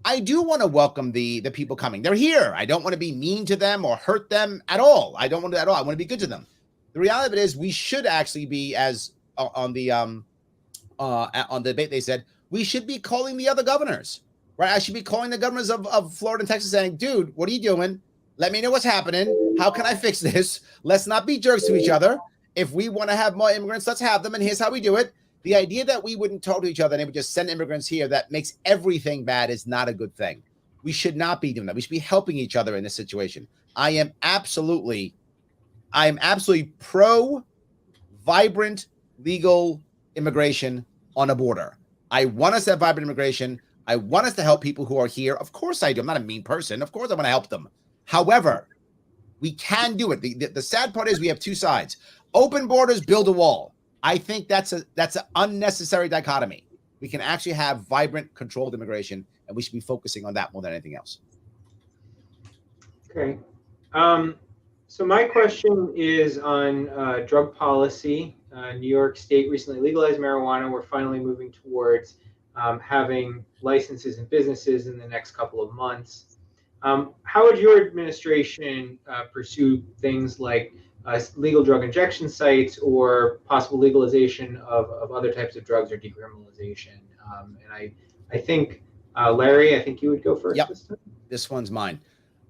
I do want to welcome the people coming. They're here. I don't want to be mean to them or hurt them at all. I don't want to at all. I want to be good to them. The reality of it is we should actually be, as on the debate, they said, we should be calling the other governors, right? I should be calling the governors of Florida and Texas saying, dude, what are you doing? Let me know what's happening. How can I fix this? Let's not be jerks to each other. If we want to have more immigrants, let's have them. And here's how we do it. The idea that we wouldn't talk to each other and they would just send immigrants here that makes everything bad is not a good thing. We should not be doing that. We should be helping each other in this situation. I am absolutely pro vibrant legal immigration on a border. I want us to have vibrant immigration. I want us to help people who are here. Of course I do. I'm not a mean person. Of course I want to help them. However, we can do it. The sad part is we have two sides. Open borders, build a wall. I think that's an unnecessary dichotomy. We can actually have vibrant, controlled immigration, and we should be focusing on that more than anything else. Okay. So my question is on drug policy. New York State recently legalized marijuana. We're finally moving towards having licenses in businesses in the next couple of months. How would your administration pursue things like legal drug injection sites or possible legalization of other types of drugs or decriminalization? And I think, Larry, I think you would go first. Yep. This time. This one's mine.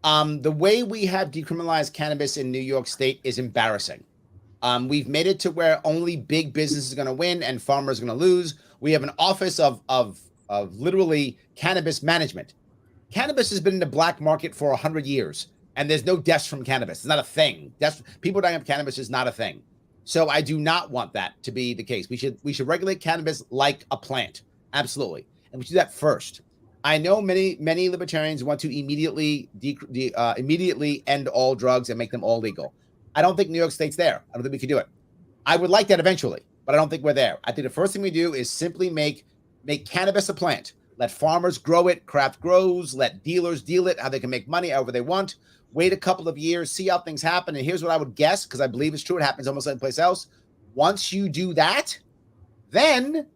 The way we have decriminalized cannabis in New York State is embarrassing. We've made it to where only big business is going to win and farmers are going to lose. We have an office of literally cannabis management. Cannabis has been in the black market for 100 years, and there's no deaths from cannabis. It's not a thing. People dying of cannabis is not a thing. So I do not want that to be the case. We should regulate cannabis like a plant, absolutely, and we should do that first. I know many libertarians want to immediately end all drugs and make them all legal. I don't think New York State's there. I don't think we can do it. I would like that eventually, but I don't think we're there. I think the first thing we do is simply make cannabis a plant. Let farmers grow it, craft grows, let dealers deal it, how they can make money however they want. Wait a couple of years, see how things happen. And here's what I would guess, because I believe it's true. It happens almost any place else. Once you do that, then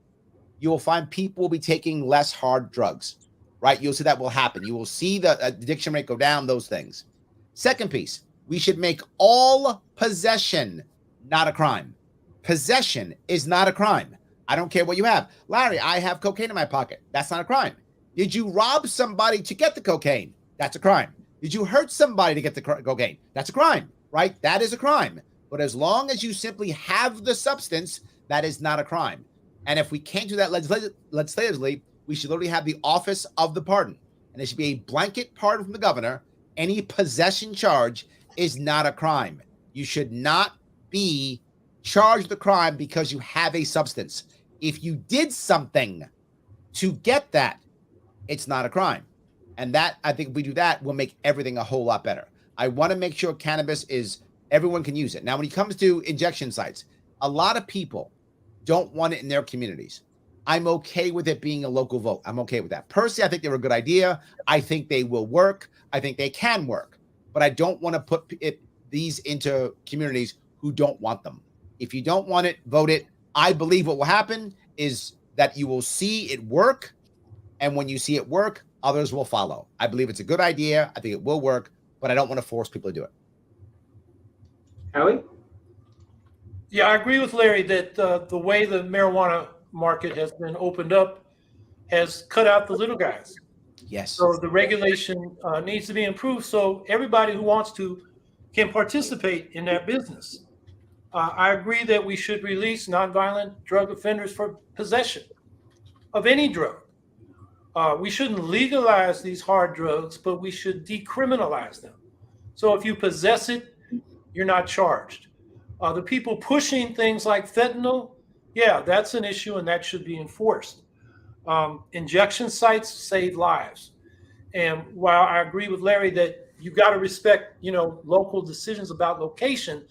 you will find people will be taking less hard drugs, right? You'll see that will happen. You will see the addiction rate go down, those things. Second piece, we should make all possession not a crime. Possession is not a crime. I don't care what you have. Larry, I have cocaine in my pocket. That's not a crime. Did you rob somebody to get the cocaine? That's a crime. Did you hurt somebody to get the cocaine? That's a crime, right? That is a crime. But as long as you simply have the substance, that is not a crime. And if we can't do that legislatively, we should literally have the office of the pardon. And there should be a blanket pardon from the governor. Any possession charge is not a crime. You should not be charged with a crime because you have a substance. If you did something to get that, it's not a crime. And that, I think if we do that, we'll make everything a whole lot better. I want to make sure cannabis everyone can use it. Now, when it comes to injection sites, a lot of people don't want it in their communities. I'm okay with it being a local vote. I'm okay with that. Personally, I think they're a good idea. I think they will work. I think they can work. But I don't want to put these into communities who don't want them. If you don't want it, vote it. I believe what will happen is that you will see it work. And when you see it work, others will follow. I believe it's a good idea. I think it will work, but I don't want to force people to do it. Howie? Yeah, I agree with Larry that the way the marijuana market has been opened up has cut out the little guys. Yes. So the regulation needs to be improved so everybody who wants to can participate in that business. I agree that we should release nonviolent drug offenders for possession of any drug. We shouldn't legalize these hard drugs, but we should decriminalize them. So if you possess it, you're not charged. The people pushing things like fentanyl, yeah, that's an issue and that should be enforced. Injection sites save lives. And while I agree with Larry that you got to respect, local decisions about location.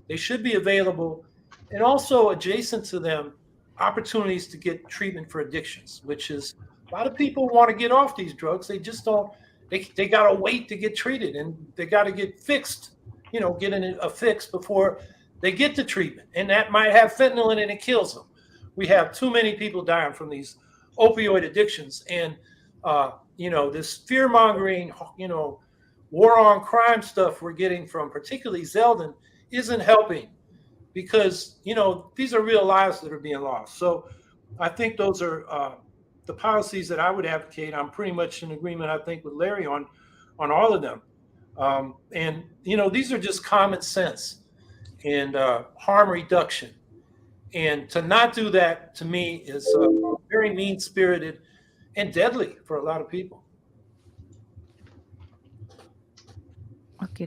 They should be available, and also adjacent to them, opportunities to get treatment for addictions, which is a lot of people want to get off these drugs. They just don't. They got to wait to get treated, and they got to get fixed. Getting a fix before they get the treatment, and that might have fentanyl in it and it kills them. We have too many people dying from these opioid addictions, and this fear mongering, war on crime stuff we're getting from particularly Zeldin isn't helping, because these are real lives that are being lost. So I think those are the policies that I would advocate. I'm pretty much in agreement, I think, with Larry on all of them. And these are just common sense and harm reduction. And to not do that, to me, is very mean-spirited and deadly for a lot of people. Okay.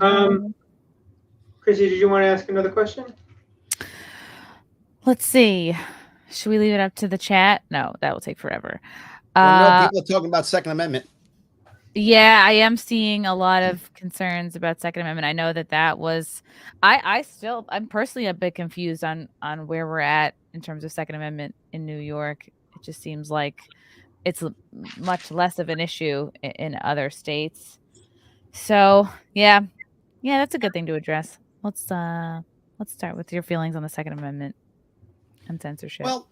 Chrissie, did you want to ask another question? Let's see. Should we leave it up to the chat? No, that will take forever. No, people are talking about Second Amendment. Yeah, I am seeing a lot of concerns about Second Amendment. I know that was, I'm personally a bit confused on where we're at in terms of Second Amendment in New York. It just seems like it's much less of an issue in other states. So yeah, that's a good thing to address. Let's start with your feelings on the Second Amendment and censorship. Well,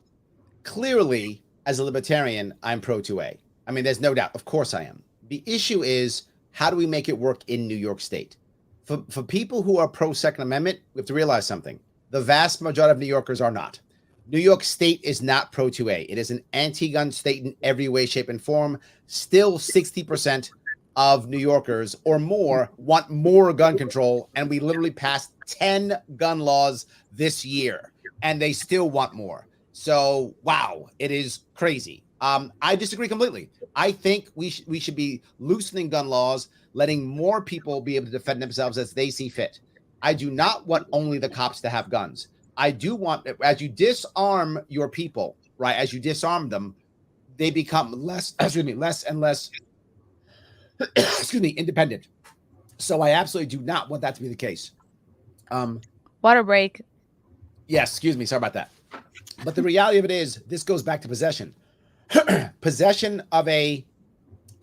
clearly, as a libertarian, I'm pro 2A. I mean, there's no doubt. Of course I am. The issue is, how do we make it work in New York State? For people who are pro Second Amendment, we have to realize something. The vast majority of New Yorkers are not. New York State is not pro 2A. It is an anti-gun state in every way, shape, and form. Still 60% of New Yorkers or more want more gun control, and we literally passed 10 gun laws this year, and they still want more. So, wow, it is crazy. I disagree completely. I think we should be loosening gun laws, letting more people be able to defend themselves as they see fit. I do not want only the cops to have guns. I do want, as you disarm your people, right, as you disarm them, they become less and less, independent. So I absolutely do not want that to be the case. Water break. Yes, excuse me. Sorry about that. But the reality of it is, this goes back to possession. Possession of a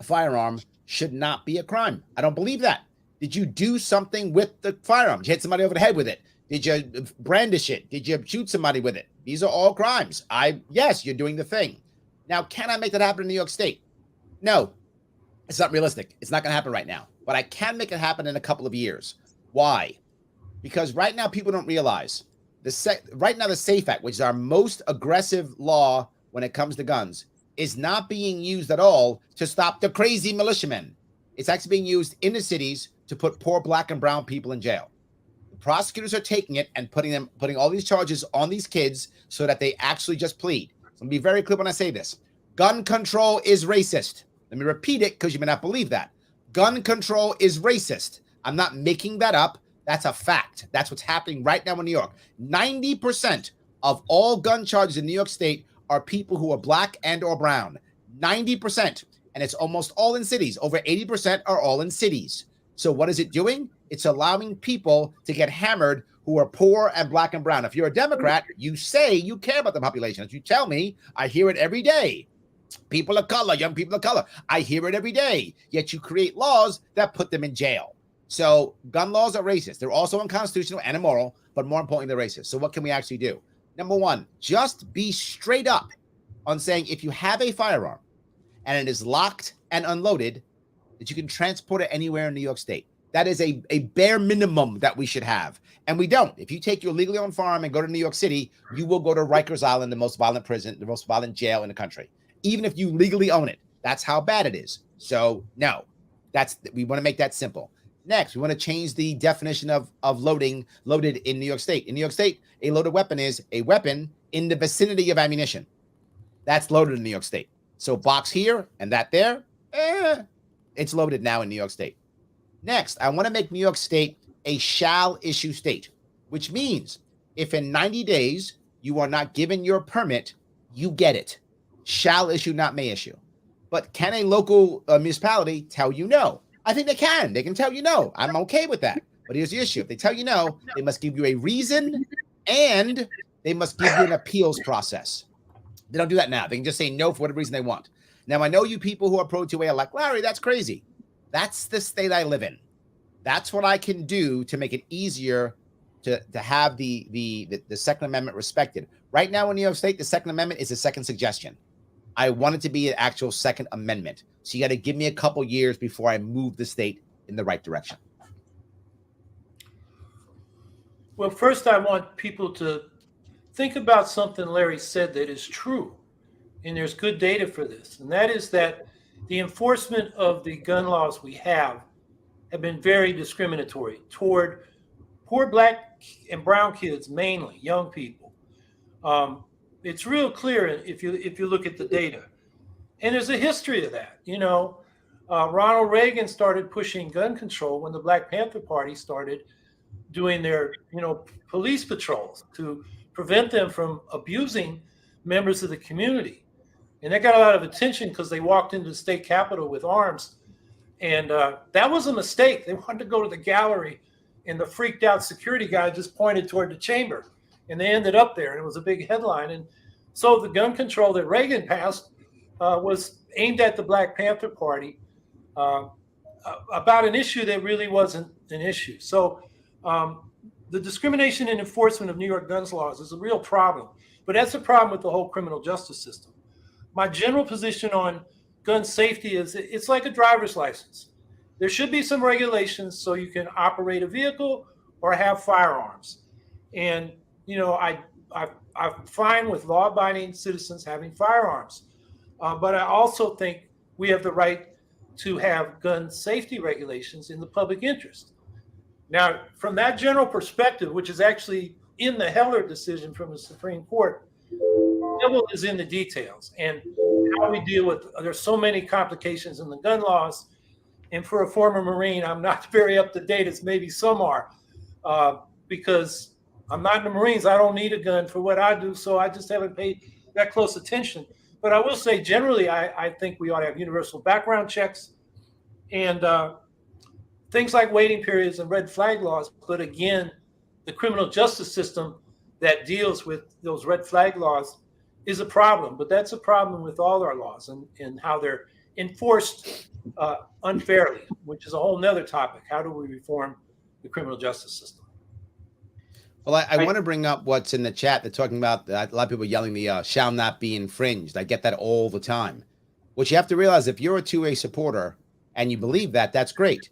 firearm should not be a crime. I don't believe that. Did you do something with the firearm? Did you hit somebody over the head with it? Did you brandish it? Did you shoot somebody with it? These are all crimes. Yes, you're doing the thing. Now, can I make that happen in New York State? No, it's not realistic. It's not going to happen right now. But I can make it happen in a couple of years. Why? Because right now, people don't realize right now the SAFE Act, which is our most aggressive law when it comes to guns, is not being used at all to stop the crazy militiamen. It's actually being used in the cities to put poor black and brown people in jail. The prosecutors are taking it and putting all these charges on these kids so that they actually just plead. So I'm going to be very clear when I say this. Gun control is racist. Let me repeat it because you may not believe that. Gun control is racist. I'm not making that up. That's a fact. That's what's happening right now in New York. 90% of all gun charges in New York State are people who are black and or brown. 90%. And it's almost all in cities. Over 80% are all in cities. So what is it doing? It's allowing people to get hammered who are poor and black and brown. If you're a Democrat, you say you care about the population. As you tell me, I hear it every day. People of color, young people of color. I hear it every day. Yet you create laws that put them in jail. So gun laws are racist. They're also unconstitutional and immoral, but more importantly, they're racist. So what can we actually do? Number one, just be straight up on saying if you have a firearm and it is locked and unloaded, that you can transport it anywhere in New York State. That is a bare minimum that we should have. And we don't. If you take your legally owned firearm and go to New York City, you will go to Rikers Island, the most violent prison, the most violent jail in the country, even if you legally own it. That's how bad it is. So no, we want to make that simple. Next, we want to change the definition of loaded in New York State. In New York State, a loaded weapon is a weapon in the vicinity of ammunition. That's loaded in New York State. So box here and that there, it's loaded now in New York State. Next, I want to make New York State a shall issue state, which means if in 90 days you are not given your permit, you get it. Shall issue, not may issue. But can a local municipality tell you no? I think they can. They can tell you no. I'm okay with that. But here's the issue. If they tell you no, they must give you a reason and they must give you an appeals process. They don't do that now. They can just say no for whatever reason they want. Now, I know you people who are pro-2A are like, Larry, that's crazy. That's the state I live in. That's what I can do to make it easier to have the Second Amendment respected. Right now in New York State, the Second Amendment is a second suggestion. I want it to be an actual Second Amendment. So you got to give me a couple years before I move the state in the right direction. Well, first I want people to think about something Larry said that is true. And there's good data for this. And that is that the enforcement of the gun laws we have been very discriminatory toward poor Black and brown kids, mainly young people. It's real clear if you look at the data. And there's a history of that. Ronald Reagan started pushing gun control when the Black Panther Party started doing their, police patrols to prevent them from abusing members of the community. And that got a lot of attention because they walked into the state capitol with arms. And that was a mistake. They wanted to go to the gallery, and the freaked out security guy just pointed toward the chamber. And they ended up there, and it was a big headline. And so the gun control that Reagan passed was aimed at the Black Panther Party about an issue that really wasn't an issue. So the discrimination and enforcement of New York guns laws is a real problem. But that's a problem with the whole criminal justice system. My general position on gun safety is it's like a driver's license. There should be some regulations so you can operate a vehicle or have firearms. And, I'm fine with law-abiding citizens having firearms. But I also think we have the right to have gun safety regulations in the public interest. Now, from that general perspective, which is actually in the Heller decision from the Supreme Court, the devil is in the details. And how we deal with, there's so many complications in the gun laws. And for a former Marine, I'm not very up to date as maybe some are, because I'm not in the Marines. I don't need a gun for what I do. So I just haven't paid that close attention. But I will say generally, I think we ought to have universal background checks and things like waiting periods and red flag laws. But again, the criminal justice system that deals with those red flag laws is a problem. But that's a problem with all our laws and how they're enforced unfairly, which is a whole nother topic. How do we reform the criminal justice system? Well, I want to bring up what's in the chat. They're talking about a lot of people yelling the shall not be infringed. I get that all the time. What you have to realize, if you're a 2A supporter and you believe that, that's great.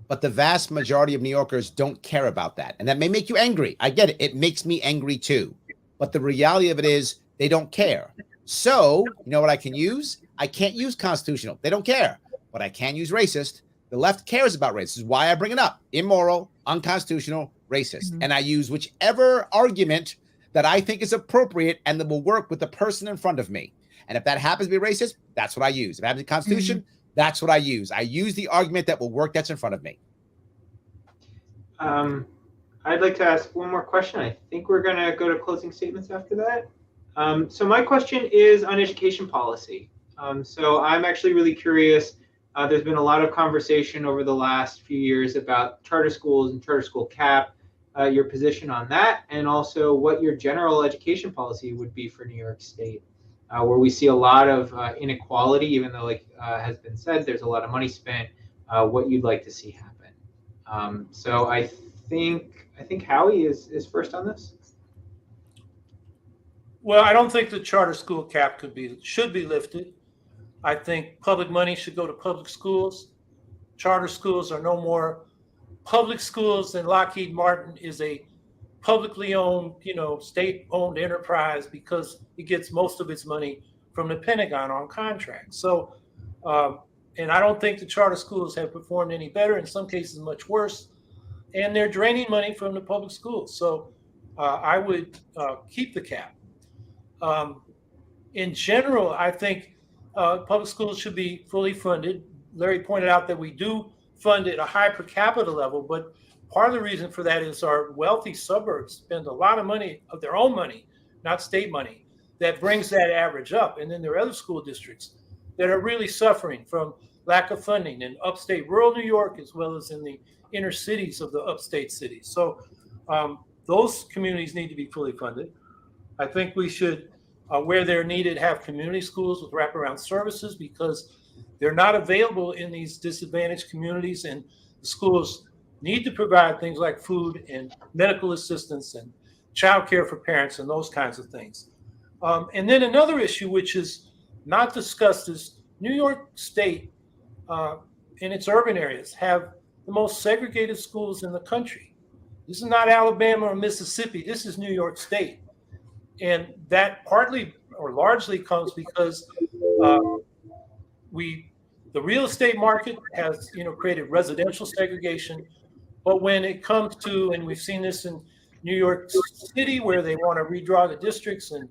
But the vast majority of New Yorkers don't care about that. And that may make you angry. I get it. It makes me angry too. But the reality of it is they don't care. So, you know what I can use? I can't use constitutional. They don't care. But I can use racist. The left cares about race. This is why I bring it up. Immoral, unconstitutional, racist. And I use whichever argument that I think is appropriate and that will work with the person in front of me. And if that happens to be racist, that's what I use. If it happens to be Constitution, that's what I use. I use the argument that will work that's in front of me. I'd like to ask one more question. I think we're going to go to closing statements after that. So my question is on education policy. So I'm actually really curious. There's been a lot of conversation over the last few years about charter schools and charter school cap, your position on that, and also what your general education policy would be for New York State, where we see a lot of inequality, even though, like has been said, there's a lot of money spent, what you'd like to see happen. So I think Howie is first on this. Well, I don't think the charter school cap should be lifted. I think public money should go to public schools. Charter schools are no more public schools than Lockheed Martin is a publicly owned, state-owned enterprise because it gets most of its money from the Pentagon on contracts. So, and I don't think the charter schools have performed any better, in some cases much worse, and they're draining money from the public schools. So I would keep the cap. In general, I think public schools should be fully funded. Larry pointed out that we do fund at a high per capita level, but part of the reason for that is our wealthy suburbs spend a lot of money of their own money, not state money, that brings that average up. And then there are other school districts that are really suffering from lack of funding in upstate rural New York as well as in the inner cities of the upstate cities. So those communities need to be fully funded. I think we should, where they're needed, have community schools with wraparound services because they're not available in these disadvantaged communities, and the schools need to provide things like food and medical assistance and childcare for parents and those kinds of things. And then another issue, which is not discussed, is New York State in its urban areas have the most segregated schools in the country. This is not Alabama or Mississippi. This is New York State. And that partly or largely comes because the real estate market has, created residential segregation. But when it comes to, and we've seen this in New York City, where they want to redraw the districts, and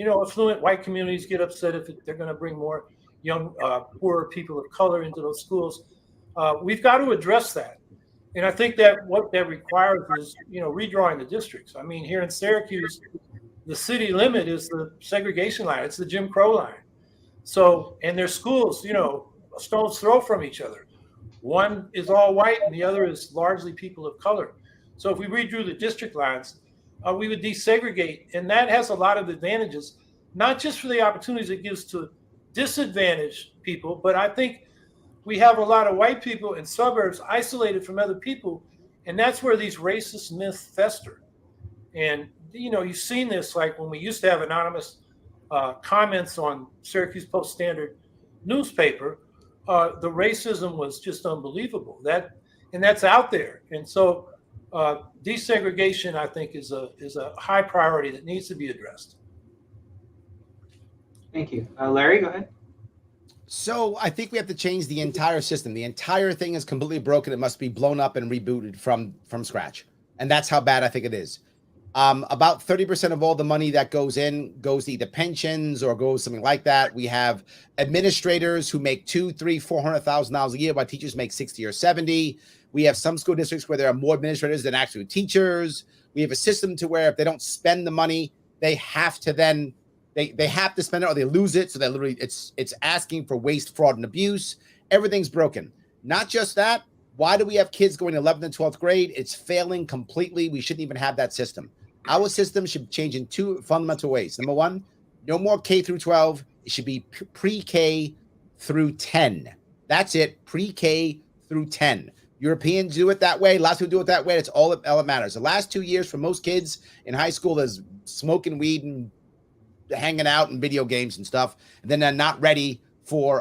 affluent white communities get upset if they're going to bring more young, poorer people of color into those schools. We've got to address that. And I think that what that requires is, redrawing the districts. I mean, here in Syracuse, the city limit is the segregation line. It's the Jim Crow line. So, and their schools, a stone's throw from each other. One is all white and the other is largely people of color. So if we redrew the district lines, we would desegregate. And that has a lot of advantages, not just for the opportunities it gives to disadvantaged people, but I think we have a lot of white people in suburbs isolated from other people. And that's where these racist myths fester. And, you've seen this, like when we used to have anonymous comments on Syracuse Post-Standard newspaper, the racism was just unbelievable. That's out there. And so desegregation, I think, is a high priority that needs to be addressed. Thank you. Larry, go ahead. So I think we have to change the entire system. The entire thing is completely broken. It must be blown up and rebooted from scratch. And that's how bad I think it is. About 30% of all the money that goes to either pensions or goes something like that. We have administrators who make $200,000, $300,000, $400,000 a year, while teachers make 60 or 70. We have some school districts where there are more administrators than actual teachers. We have a system to where if they don't spend the money, they have to then they have to spend it or they lose it. So that literally it's asking for waste, fraud, and abuse. Everything's broken. Not just that. Why do we have kids going to 11th and 12th grade? It's failing completely. We shouldn't even have that system. Our system should change in two fundamental ways. Number one, no more K through 12. It should be pre-K through 10. That's it, pre-K through 10. Europeans do it that way. Lots of people do it that way. It's all that matters. The last 2 years for most kids in high school is smoking weed and hanging out and video games and stuff. And then they're not ready for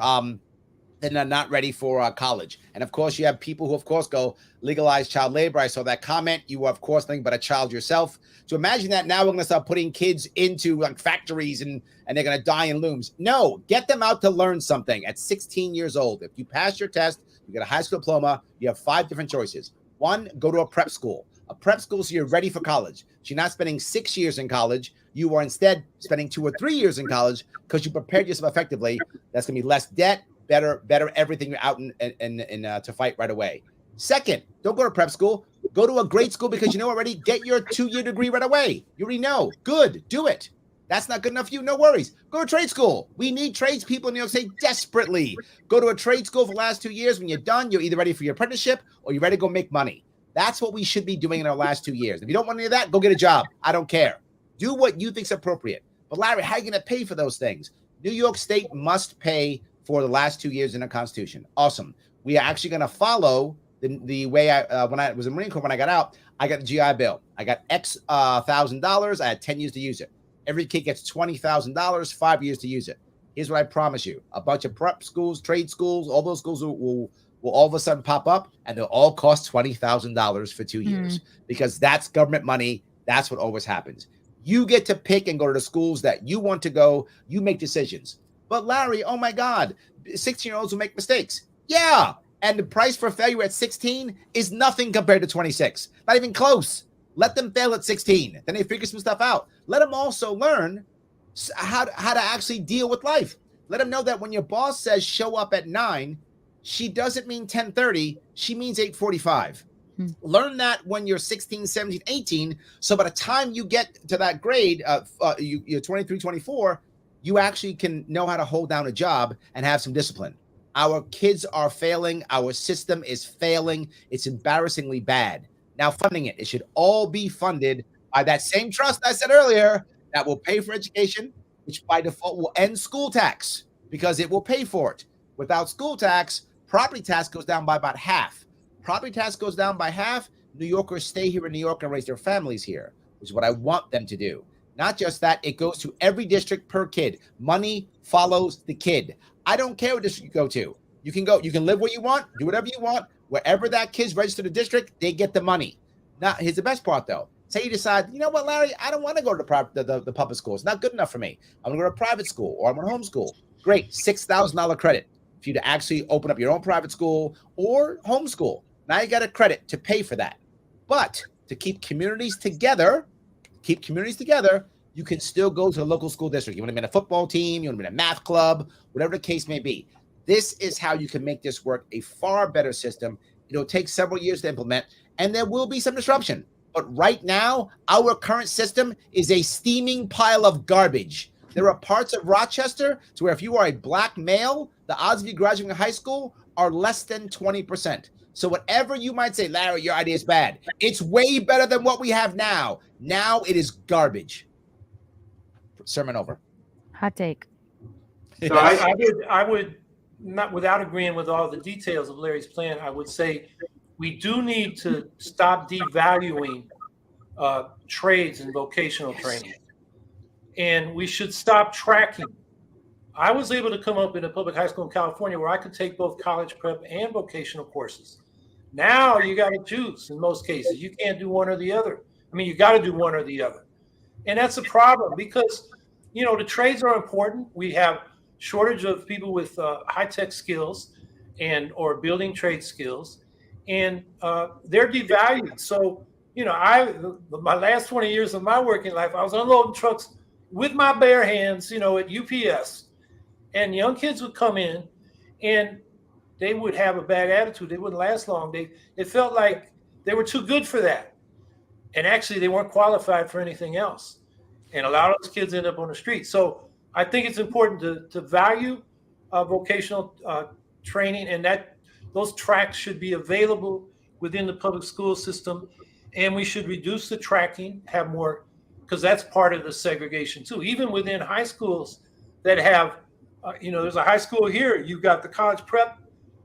college. And of course, you have people who, of course, go legalize child labor. I saw that comment. You are, of course, nothing but a child yourself. So imagine that now we're going to start putting kids into like factories and they're going to die in looms. No, get them out to learn something at 16 years old. If you pass your test, you get a high school diploma, you have 5 different choices. 1, go to a prep school. A prep school so you're ready for college. So you're not spending 6 years in college. You are instead spending 2 or 3 years in college because you prepared yourself effectively. That's going to be less debt, better everything. You're out and to fight right away. Second, don't go to prep school. Go to a great school because you know already. Get your 2-year degree right away. You already know. Good. Do it. That's not good enough for you. No worries. Go to trade school. We need tradespeople in New York State desperately. Go to a trade school for the last 2 years. When you're done, you're either ready for your apprenticeship or you're ready to go make money. That's what we should be doing in our last 2 years. If you don't want any of that, go get a job. I don't care. Do what you think's appropriate. But Larry, how are you going to pay for those things? New York State must pay for the last 2 years in the Constitution. Awesome. We are actually going to follow the way when I was in Marine Corps, when I got out, I got the GI Bill. I got X $1,000. I had 10 years to use it. Every kid gets $20,000, 5 years to use it. Here's what I promise you. A bunch of prep schools, trade schools, all those schools will all of a sudden pop up, and they'll all cost $20,000 for 2 years because that's government money. That's what always happens. You get to pick and go to the schools that you want to go. You make decisions. But Larry, oh my God, 16-year-olds will make mistakes. Yeah. And the price for failure at 16 is nothing compared to 26. Not even close. Let them fail at 16. Then they figure some stuff out. Let them also learn how to actually deal with life. Let them know that when your boss says show up at 9, she doesn't mean 10:30. She means 8:45. Learn that when you're 16, 17, 18. So by the time you get to that grade, you're 23, 24, you actually can know how to hold down a job and have some discipline. Our kids are failing. Our system is failing. It's embarrassingly bad. Now, funding it should all be funded by that same trust I said earlier that will pay for education, which by default will end school tax because it will pay for it. Without school tax, property tax goes down by about half. Property tax goes down by half. New Yorkers stay here in New York and raise their families here, which is what I want them to do. Not just that, it goes to every district per kid. Money follows the kid. I don't care what district you go to. You can live where you want, do whatever you want. Wherever that kid's registered a district, they get the money. Now, here's the best part, though. Say you decide, you know what, Larry, I don't want to go to the public school. It's not good enough for me. I'm going to go to private school or I'm going to homeschool. Great, $6,000 credit for you to actually open up your own private school or homeschool. Now you got a credit to pay for that. But to keep communities together, you can still go to the local school district. You want to be in a football team, you want to be in a math club, whatever the case may be. This is how you can make this work a far better system. It'll take several years to implement, and there will be some disruption. But right now, our current system is a steaming pile of garbage. There are parts of Rochester to where if you are a black male, the odds of you graduating high school are less than 20%. So whatever you might say, Larry, your idea is bad. It's way better than what we have now. Now it is garbage. Sermon over. Hot take. So I would not, without agreeing with all the details of Larry's plan, I would say we do need to stop devaluing trades and vocational training. And we should stop tracking. I was able to come up in a public high school in California where I could take both college prep and vocational courses. Now you got to choose in most cases. You can't do one or the other. I mean, you got to do one or the other. And that's a problem because, you know, the trades are important. We have shortage of people with high-tech skills and or building trade skills, and they're devalued. So, you know, my last 20 years of my working life, I was unloading trucks with my bare hands, you know, at UPS. And young kids would come in and they would have a bad attitude. They wouldn't last long. It felt like they were too good for that. And actually they weren't qualified for anything else. And a lot of those kids end up on the street. So I think it's important to value vocational training, and that those tracks should be available within the public school system. And we should reduce the tracking, have more, because that's part of the segregation too. Even within high schools that have, you know, there's a high school here, you've got the college prep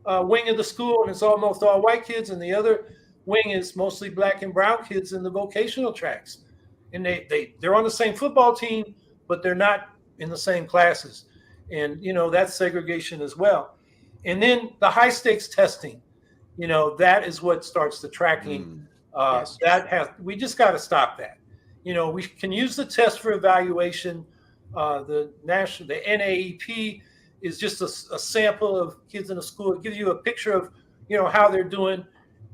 wing of the school, and it's almost all white kids, and the other wing is mostly black and brown kids in the vocational tracks. And they're on the same football team, but they're not in the same classes. And, you know, that's segregation as well. And then the high stakes testing, you know, that is what starts the tracking. Yes. We just got to stop that. You know, we can use the test for evaluation. The NAEP is just a sample of kids in a school. It gives you a picture of, you know, how they're doing.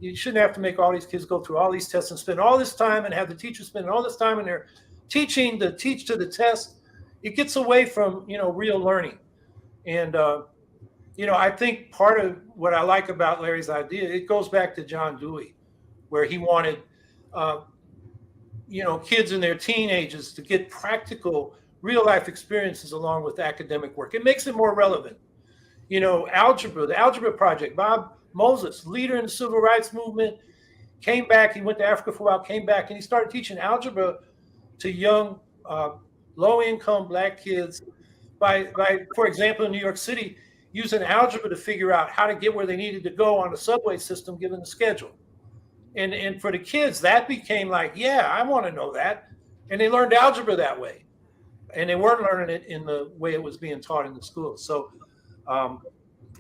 You shouldn't have to make all these kids go through all these tests and spend all this time and have the teachers spend all this time in there teaching to teach to the test. It gets away from, you know, real learning. And, you know, I think part of what I like about Larry's idea, it goes back to John Dewey, where he wanted, you know, kids in their teenagers to get practical, real life experiences along with academic work. It makes it more relevant. You know, the Algebra Project, Bob Moses, leader in the civil rights movement, came back. He went to Africa for a while, came back, and he started teaching algebra to young, low-income black kids by, for example, in New York City, using algebra to figure out how to get where they needed to go on the subway system, given the schedule. And for the kids, that became like, yeah, I want to know that. And they learned algebra that way. And they weren't learning it in the way it was being taught in the schools. So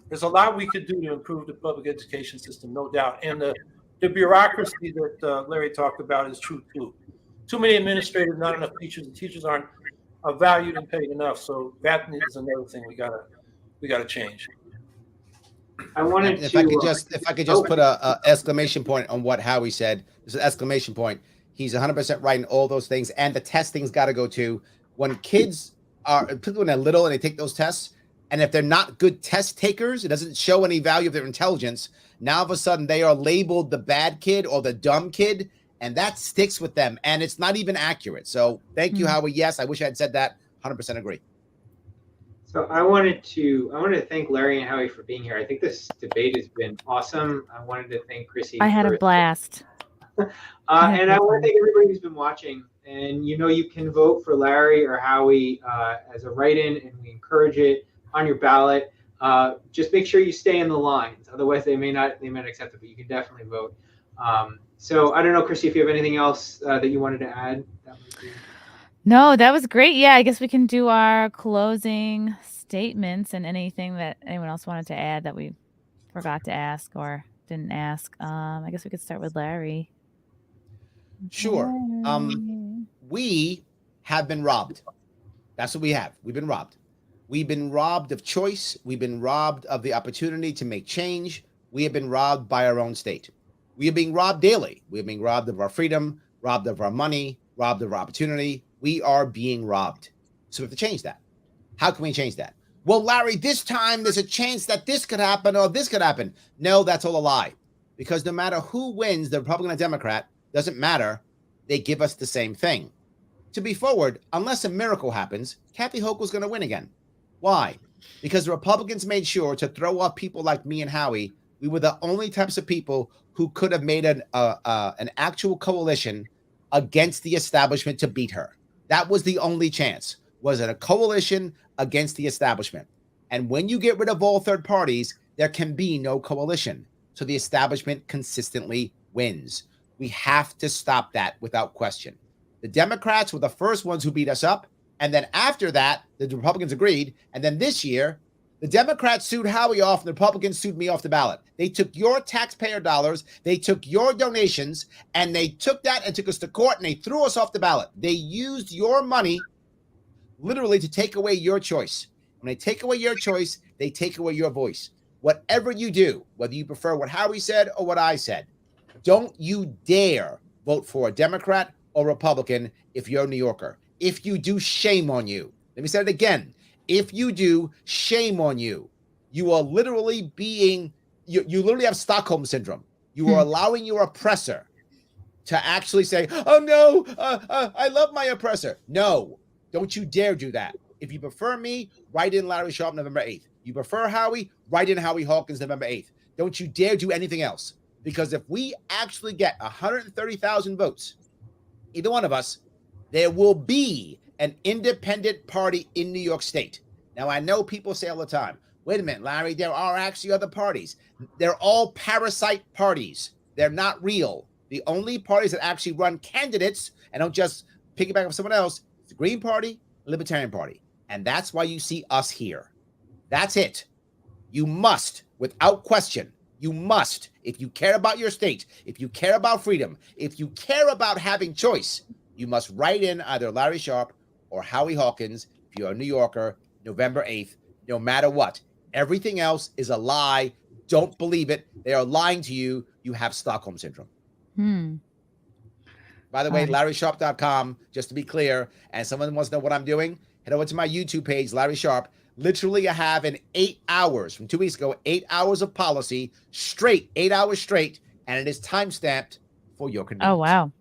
there's a lot we could do to improve the public education system, no doubt. And the bureaucracy that Larry talked about is true too. Too many administrators, not enough teachers, and teachers aren't valued and paid enough. So that is another thing we gotta change. I wanted if to. I could just put a exclamation point on what Howie said. There's an exclamation point. He's 100% right in all those things, and the testing's got to go too. When kids are, particularly when they're little and they take those tests, and if they're not good test takers, it doesn't show any value of their intelligence. Now, all of a sudden, they are labeled the bad kid or the dumb kid, and that sticks with them, and it's not even accurate. So thank you, Howie. Yes, I wish I had said that. 100% agree. So I wanted to thank Larry and Howie for being here. I think this debate has been awesome. I wanted to thank Chrissie. I had a blast. And I want to thank everybody who's been watching. And you can vote for Larry or Howie as a write-in, and we encourage it on your ballot. Just make sure you stay in the lines, otherwise they may not accept it. But you can definitely vote. So I don't know, Chrissie, if you have anything else that you wanted to add. No, that was great. Yeah, I guess we can do our closing statements and anything that anyone else wanted to add that we forgot to ask or didn't ask. I guess we could start with Larry. Sure. We have been robbed. That's what we have. We've been robbed. We've been robbed of choice. We've been robbed of the opportunity to make change. We have been robbed by our own state. We are being robbed daily. We are being robbed of our freedom, robbed of our money, robbed of our opportunity. We are being robbed. So we have to change that. How can we change that? Well, Larry, this time there's a chance that this could happen or this could happen. No, that's all a lie. Because no matter who wins, the Republican or Democrat, doesn't matter. They give us the same thing. To be forward, unless a miracle happens, Kathy Hochul's going to win again. Why? Because the Republicans made sure to throw off people like me and Howie. We were the only types of people who could have made an actual coalition against the establishment to beat her. That was the only chance. Was it a coalition against the establishment? And when you get rid of all third parties, there can be no coalition. So the establishment consistently wins. We have to stop that without question. The Democrats were the first ones who beat us up. And then after that, the Republicans agreed. And then this year, the Democrats sued Howie off and the Republicans sued me off the ballot. They took your taxpayer dollars, they took your donations, and they took that and took us to court and they threw us off the ballot. They used your money literally to take away your choice. When they take away your choice, they take away your voice. Whatever you do, whether you prefer what Howie said or what I said, don't you dare vote for a Democrat or Republican if you're a New Yorker. If you do, shame on you. Let me say it again. If you do, shame on you. You are literally you literally have Stockholm syndrome. You are allowing your oppressor to actually say, oh no, I love my oppressor. No, don't you dare do that. If you prefer me, write in Larry Sharpe November 8th. You prefer Howie, write in Howie Hawkins November 8th. Don't you dare do anything else. Because if we actually get 130,000 votes, either one of us, there will be an independent party in New York State. Now, I know people say all the time, wait a minute, Larry, there are actually other parties. They're all parasite parties. They're not real. The only parties that actually run candidates and don't just piggyback off someone else is the Green Party, Libertarian Party. And that's why you see us here. That's it. You must, without question, you must, if you care about your state, if you care about freedom, if you care about having choice, you must write in either Larry Sharpe or Howie Hawkins, if you're a New Yorker, November 8th, no matter what. Everything else is a lie. Don't believe it. They are lying to you. You have Stockholm syndrome. By the way, LarrySharpe.com, just to be clear, and someone wants to know what I'm doing, head over to my YouTube page, Larry Sharpe. Literally, I have in 8 hours, from 2 weeks ago, 8 hours of policy, straight, 8 hours straight, and it is time-stamped for your convenience. Oh, wow.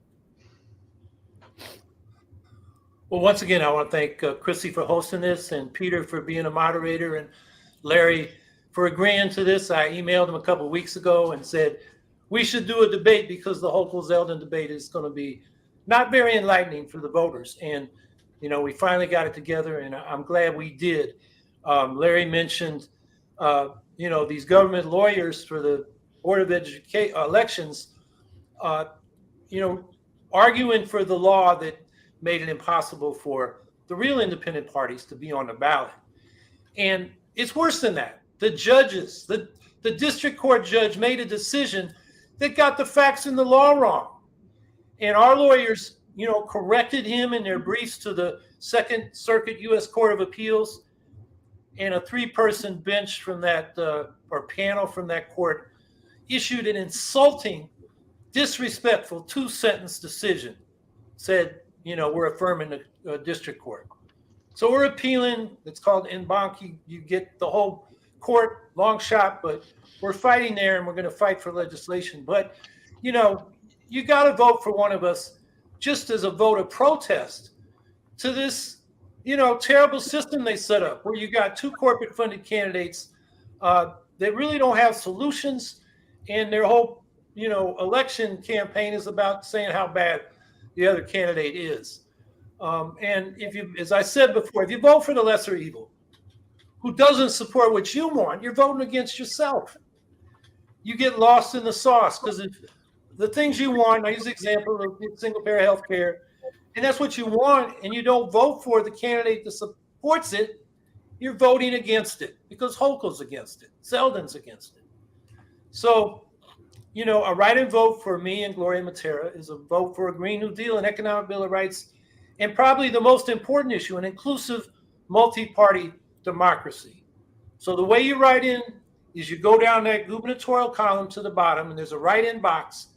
Well, once again, I want to thank Chrissie for hosting this and Peter for being a moderator and Larry for agreeing to this. I emailed him a couple of weeks ago and said, we should do a debate because the Hochul Zeldin debate is going to be not very enlightening for the voters. And, we finally got it together and I'm glad we did. Larry mentioned, these government lawyers for the Board of Elections, arguing for the law that made it impossible for the real independent parties to be on the ballot. And it's worse than that. The judges, the district court judge made a decision that got the facts in the law wrong. And our lawyers, corrected him in their briefs to the Second Circuit U.S. Court of Appeals. And a 3-person bench from that, or panel from that court, issued an insulting, disrespectful 2-sentence decision. Said, we're affirming the district court. So we're appealing. It's called en banc. You get the whole court, long shot, but we're fighting there and we're going to fight for legislation. But, you got to vote for one of us just as a vote of protest to this terrible system they set up where you got two corporate funded candidates that really don't have solutions, and their whole, election campaign is about saying how bad the other candidate is. And if you, as I said before, if you vote for the lesser evil, who doesn't support what you want, you're voting against yourself. You get lost in the sauce because if the things you want, I use the example of single payer health care, and that's what you want, and you don't vote for the candidate that supports it, you're voting against it because Hochul's against it, Zeldin's against it. So, a write-in vote for me and Gloria Matera is a vote for a Green New Deal, an economic Bill of Rights, and probably the most important issue, an inclusive multi-party democracy. So the way you write in is you go down that gubernatorial column to the bottom, and there's a write-in box.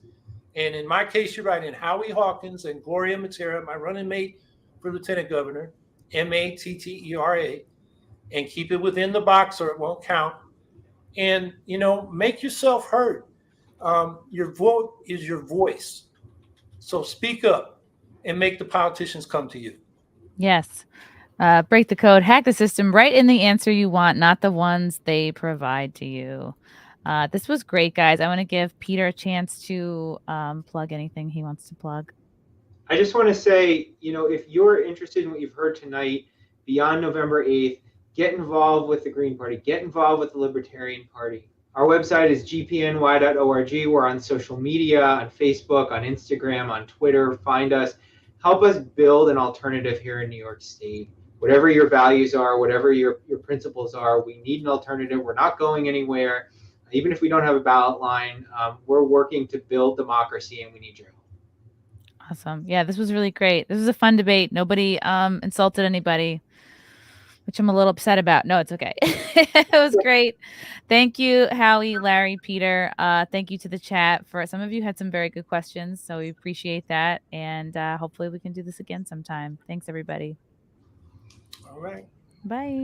And in my case, you write in Howie Hawkins and Gloria Matera, my running mate for lieutenant governor, Mattera, and keep it within the box or it won't count. And, make yourself heard. Your vote is your voice. So speak up and make the politicians come to you. Yes. Break the code, hack the system, write in the answer you want, not the ones they provide to you. This was great, guys. I want to give Peter a chance to plug anything he wants to plug. I just want to say, if you're interested in what you've heard tonight, beyond November 8th, get involved with the Green Party, get involved with the Libertarian Party. Our website is gpny.org. We're on social media, on Facebook, on Instagram, on Twitter. Find us. Help us build an alternative here in New York State. Whatever your values are, whatever your principles are, we need an alternative. We're not going anywhere. Even if we don't have a ballot line, we're working to build democracy, and we need your help. Awesome. Yeah, this was really great. This was a fun debate. Nobody insulted anybody, which I'm a little upset about. No, it's okay. It was great. Thank you, Howie, Larry, Peter. Thank you to the chat. For some of you had some very good questions, so we appreciate that. And hopefully we can do this again sometime. Thanks, everybody. All right. Bye.